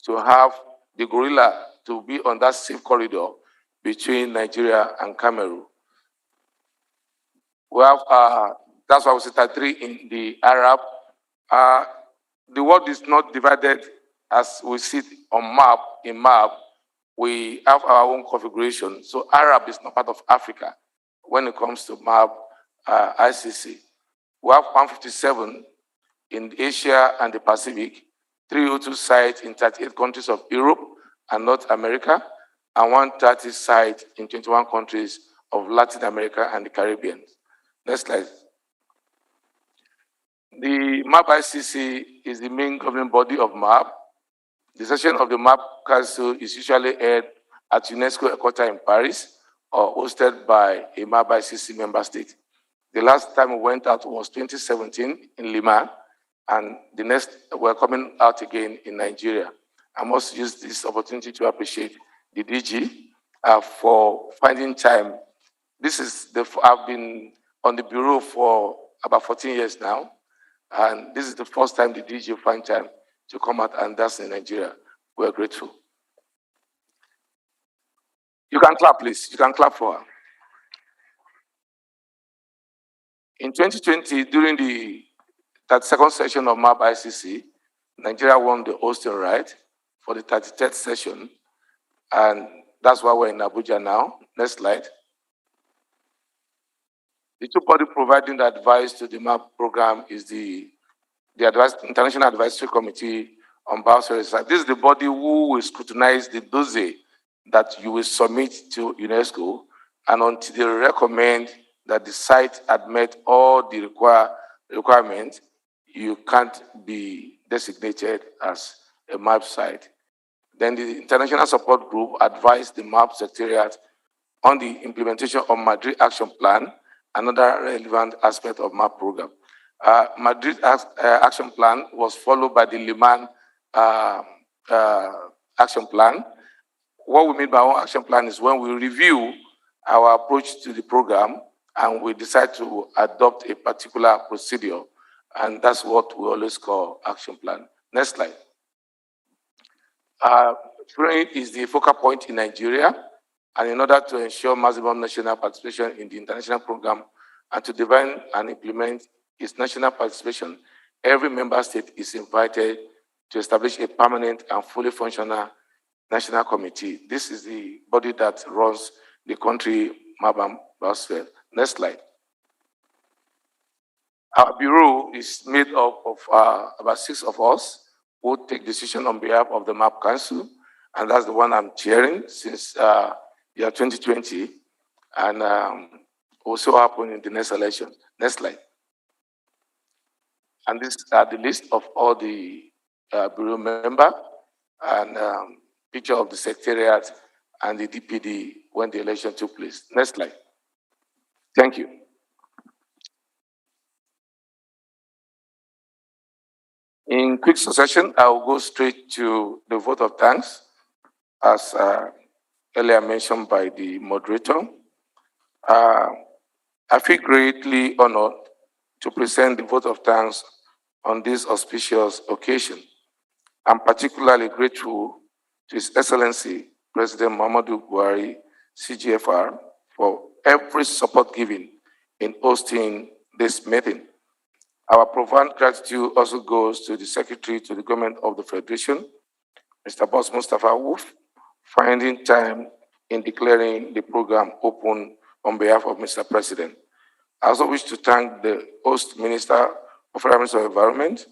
to have the gorilla to be on that safe corridor between Nigeria and Cameroon. We have, that's why we say 33 in the Arab. The world is not divided as we see it on map, in MAB. We have our own configuration. So Arab is not part of Africa when it comes to MAB ICC. We have 157 in Asia and the Pacific, 302 sites in 38 countries of Europe and North America, and 130 sites in 21 countries of Latin America and the Caribbean. Next slide. The MAB ICC is the main governing body of MAB. The session of the MAB Council is usually held at UNESCO headquarters in Paris or hosted by a MAB ICC member state. The last time we went out was 2017 in Lima, and the next we're coming out again in Nigeria. I must use this opportunity to appreciate the DG for finding time. I've been on the bureau for about 14 years now, and this is the first time the DG find time to come out and dance in Nigeria. We're grateful. You can clap, please. You can clap for her. In 2020, during the 32nd session of MAB ICC, Nigeria won the hosting right for the 33rd session, and that's why we're in Abuja now. Next slide. The two bodies providing the advice to the MAB program is the International Advisory Committee on Biosphere Reserve. This is the body who will scrutinize the dossier that you will submit to UNESCO, and until they recommend that the site had met all the requirements, you can't be designated as a MAB site. Then the International Support Group advised the MAB Secretariat on the implementation of Madrid Action Plan, another relevant aspect of MAB program. Madrid Action Plan was followed by the Liman Action Plan. What we mean by our action plan is when we review our approach to the program and we decide to adopt a particular procedure, and that's what we always call action plan. Next slide. Spraying is the focal point in Nigeria, and in order to ensure maximum national participation in the international program and to define and implement its national participation, every member state is invited to establish a permanent and fully functional national committee. This is the body that runs the country MAB and Biosphere. Next slide. Our bureau is made up of about 6 of us who take decision on behalf of the MAB Council, and that's the one I'm chairing since year 2020, and also happen in the next election. Next slide. And this is the list of all the bureau members, and picture of the secretariat and the DPD when the election took place. Next slide. Thank you. In quick succession, I will go straight to the vote of thanks, as earlier mentioned by the moderator. I feel greatly honored to present the vote of thanks on this auspicious occasion. I'm particularly grateful to His Excellency President Muhammadu Buhari, CGFR, for every support given in hosting this meeting. Our profound gratitude also goes to the Secretary to the Government of the Federation, Mr. Boss Mustafa Wolf, finding time in declaring the program open on behalf of Mr. President. I also wish to thank the host Minister of Environment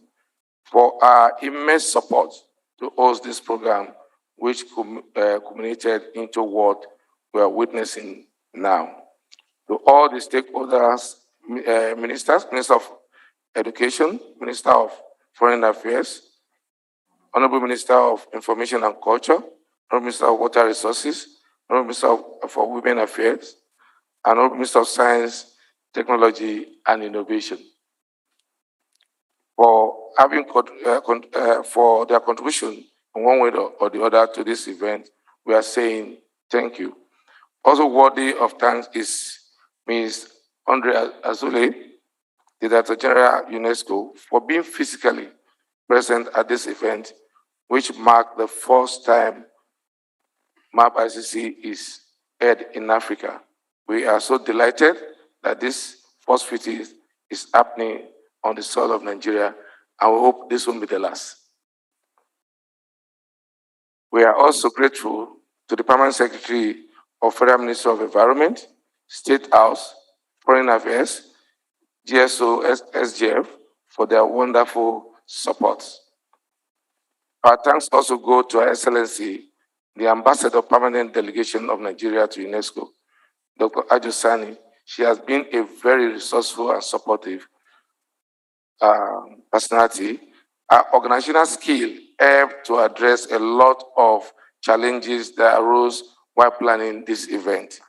for our immense support to host this program, which culminated into what we are witnessing now. To all the stakeholders, ministers, Minister of Education, Minister of Foreign Affairs, Honorable Minister of Information and Culture, Honorable Minister of Water Resources, Honorable Minister for Women Affairs, and Honorable Minister of Science, Technology, and Innovation, for having for their contribution in one way or the other to this event. We are saying thank you. Also worthy of thanks is Ms. Audrey Azoulay, the Director-General UNESCO, for being physically present at this event, which marked the first time MAB ICC is held in Africa. We are so delighted that this first fitting is happening on the soil of Nigeria, and we hope this won't be the last. We are also grateful to the Permanent Secretary of Federal Ministry of Environment, State House, Foreign Affairs, GSO, SGF, for their wonderful support. Our thanks also go to Her Excellency, the Ambassador Permanent Delegation of Nigeria to UNESCO, Dr. Ajusani. She has been a very resourceful and supportive personality. Our organizational skill helped to address a lot of challenges that arose while planning this event.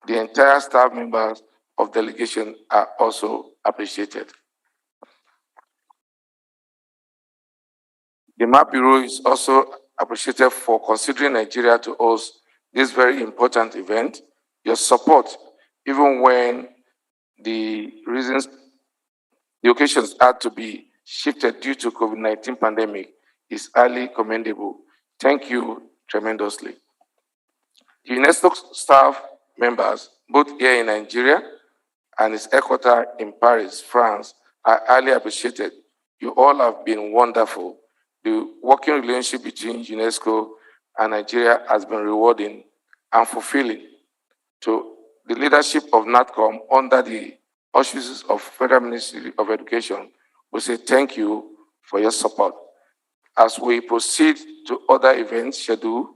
The entire staff members of delegation are also appreciated. The MAB Bureau is also appreciated for considering Nigeria to host this very important event. Your support, even when the occasions had to be shifted due to COVID-19 pandemic, is highly commendable. Thank you tremendously. The UNESCO staff members, both here in Nigeria and its headquarters in Paris, France, are highly appreciated. You all have been wonderful. The working relationship between UNESCO and Nigeria has been rewarding and fulfilling. To the leadership of NATCOM under the auspices of Federal Ministry of Education, we say thank you for your support. As we proceed to other events scheduled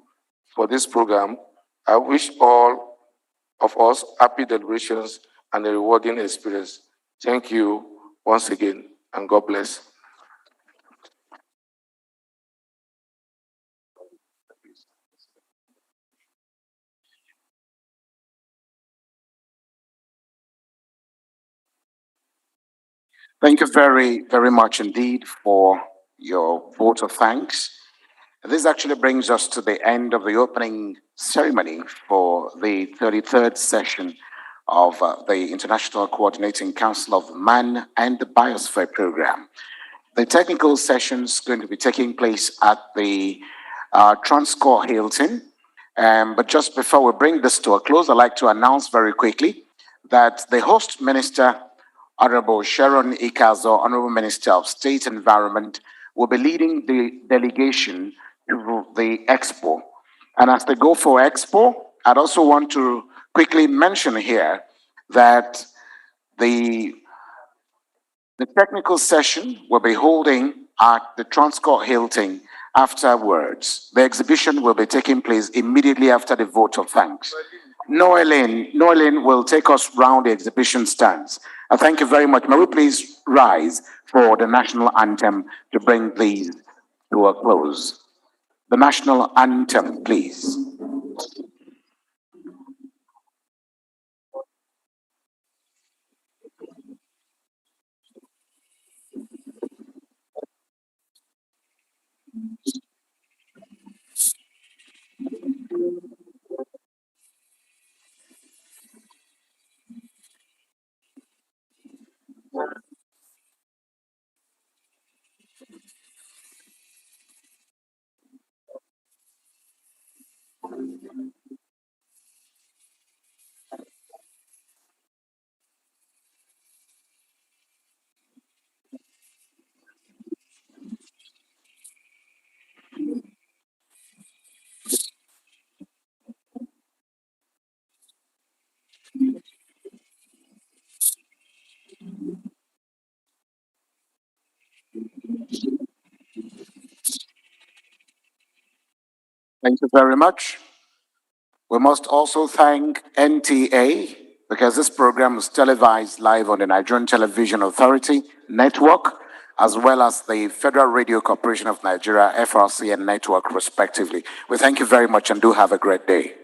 for this program, I wish all of us happy deliberations and a rewarding experience. Thank you once again, and God bless. Thank you very, very much indeed for your vote of thanks. This actually brings us to the end of the opening ceremony for the 33rd session of the International Coordinating Council of Man and the Biosphere Program. The technical session is going to be taking place at the Transcorp Hilton. But just before we bring this to a close, I'd like to announce very quickly that the host minister, Honorable Sharon Ikazo, Honorable Minister of State Environment, will be leading the delegation to the Expo. And as they go for Expo, I'd also want to quickly mention here that the technical session will be holding at the Transcorp Hilton afterwards. The exhibition will be taking place immediately after the vote of thanks. Noelin will take us round the exhibition stands. Thank you very much. May we please rise for the national anthem to bring these to a close. The national anthem, please. Thank you very much. We must also thank NTA because this program was televised live on the Nigerian Television Authority network, as well as the Federal Radio Corporation of Nigeria, FRCN network, respectively. We thank you very much and do have a great day.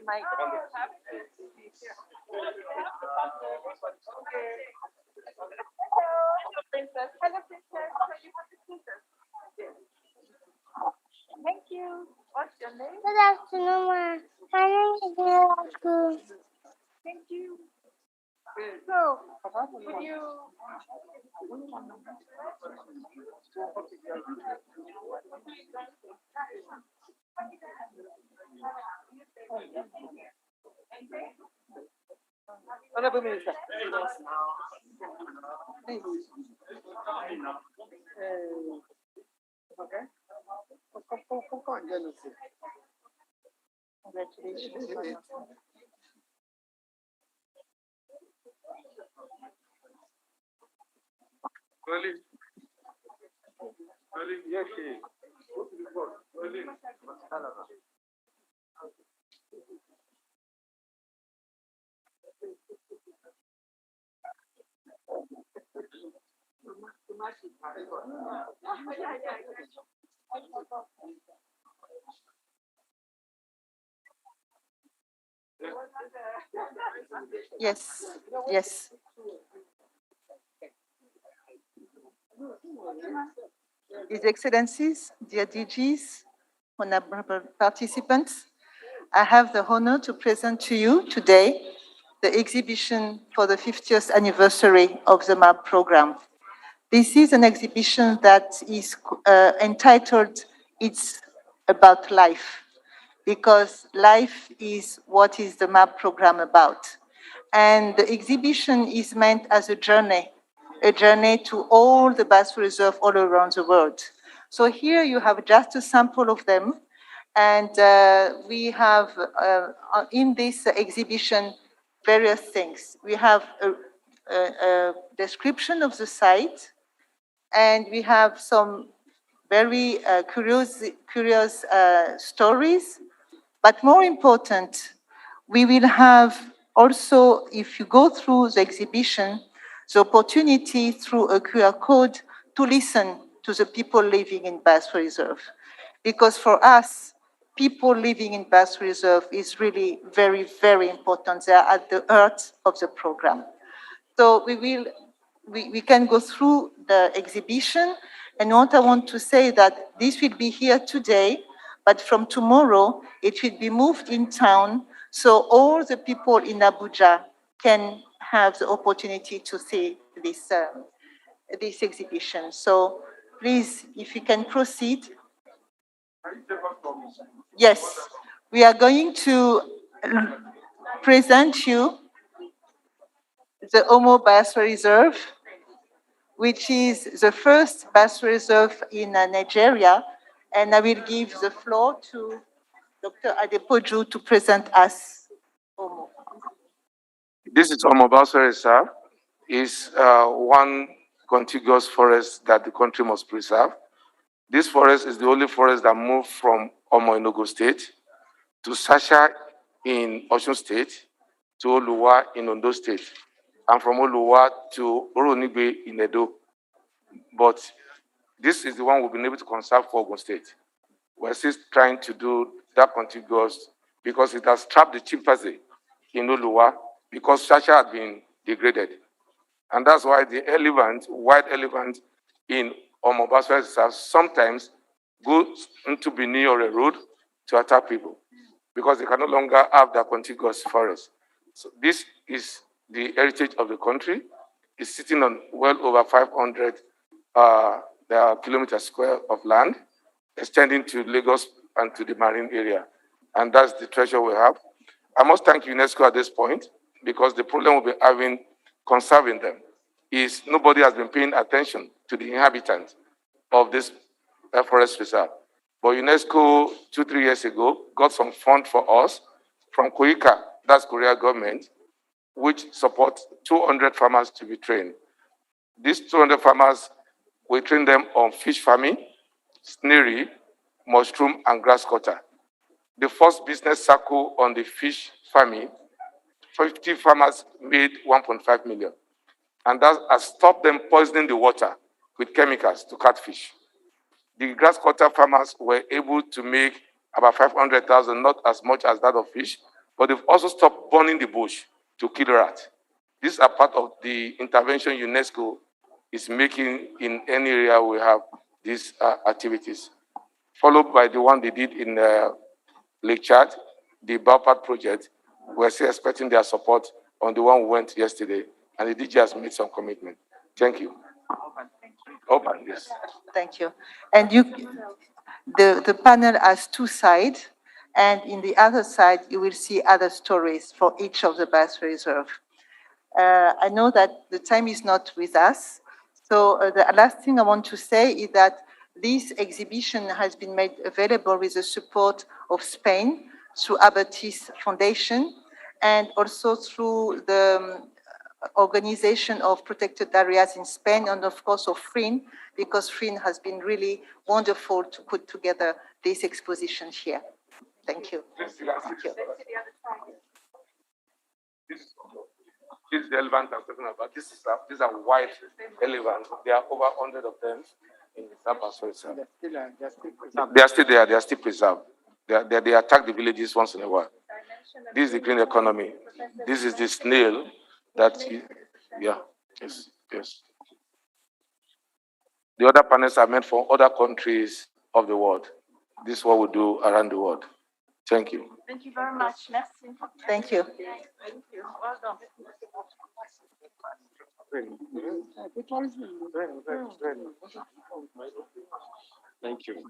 Thank you. What's your name? Good afternoon, ma. My name is Miracle. Thank you. So, would you... Honorable Minister. Okay. Congratulations. Yes, yes. His Excellencies, dear DGs, honorable participants, I have the honor to present to you today the exhibition for the 50th anniversary of the MAB program. This is an exhibition that is entitled It's About Life, because life is what is the MAB program about. And the exhibition is meant as a journey to all the Biosphere Reserve all around the world. So here you have just a sample of them. And we have in this exhibition various things. We have a description of the site, and we have some very curious stories. But more important, we will have also, if you go through the exhibition, the opportunity through a QR code to listen to the people living in Biosphere Reserve. Because for us, people living in Biosphere Reserve is really very, very important. They are at the heart of the program. So we can go through the exhibition. And what I want to say that this will be here today, but from tomorrow, it will be moved in town, so all the people in Abuja can have the opportunity to see this, this exhibition. So please, if you can proceed. Yes, we are going to present you the Omo Biosphere Reserve, which is the first Biosphere Reserve in Nigeria. And I will give the floor to Dr. Adepoju to present us Omo. This is Omo Biosphere Reserve. It's one contiguous forest that the country must preserve. This forest is the only forest that moved from Omo Enugu State to Sasha in Osun State to Oluwa in Ondo State, and from Oluwa to Oronigbe in Edo. But this is the one we've been able to conserve for Ogun State. We're still trying to do that contiguous because it has trapped the chimpanzee in Oluwa because Shasha had been degraded. And that's why the elephant, white elephant in Biosphere Reserve sometimes goes into Benin or a road to attack people because they can no longer have their contiguous forest. So this is the heritage of the country. It's sitting on well over 500 kilometers square of land, extending to Lagos and to the marine area. And that's the treasure we have. I must thank UNESCO at this point because the problem we'll be having conserving them is nobody has been paying attention to the inhabitants of this forest reserve. But UNESCO 2-3 years ago got some fund for us from Koika, that's Korea government, which supports 200 farmers to be trained. These 200 farmers, we train them on fish farming, snaring, mushroom, and grass cutter. The first business circle on the fish farming, 50 farmers made 1.5 million. And that has stopped them poisoning the water with chemicals to catch fish. The grass cutter farmers were able to make about 500,000, not as much as that of fish, but they've also stopped burning the bush to kill rats. These are part of the intervention UNESCO is making in any area we have these activities, followed by the one they did in Lake Chad, the Biosphere project. We're still expecting their support on the one we went yesterday, and the DG has made some commitment. Thank you. Open, yes. Thank you. And the panel has two sides, and in the other side, you will see other stories for each of the Biosphere Reserve. I know that the time is not with us, so the last thing I want to say is that this exhibition has been made available with the support of Spain through Abatis Foundation and also through the organization of protected areas in Spain and of course of FRIN, because FRIN has been really wonderful to put together this exposition here. Thank you. Thank you. This is the elephant I'm talking about. These are white elephants. There are over 100 of them in the Biosphere. They are still there. They are still preserved. They attack the villages once in a while. This is the green economy. This is the snail that, yes. The other panels are meant for other countries of the world. This is what we do around the world. Thank you. Thank you very much. Merci. Thank you. Thank you. Well done. Thank you.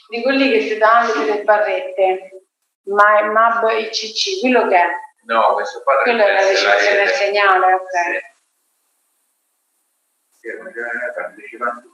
Di quelli che si danno delle barrette, ma il MAB ICC, quello che è? No, questo qua quello è la ricezione del segnale, ok. Sì, è una partecipante.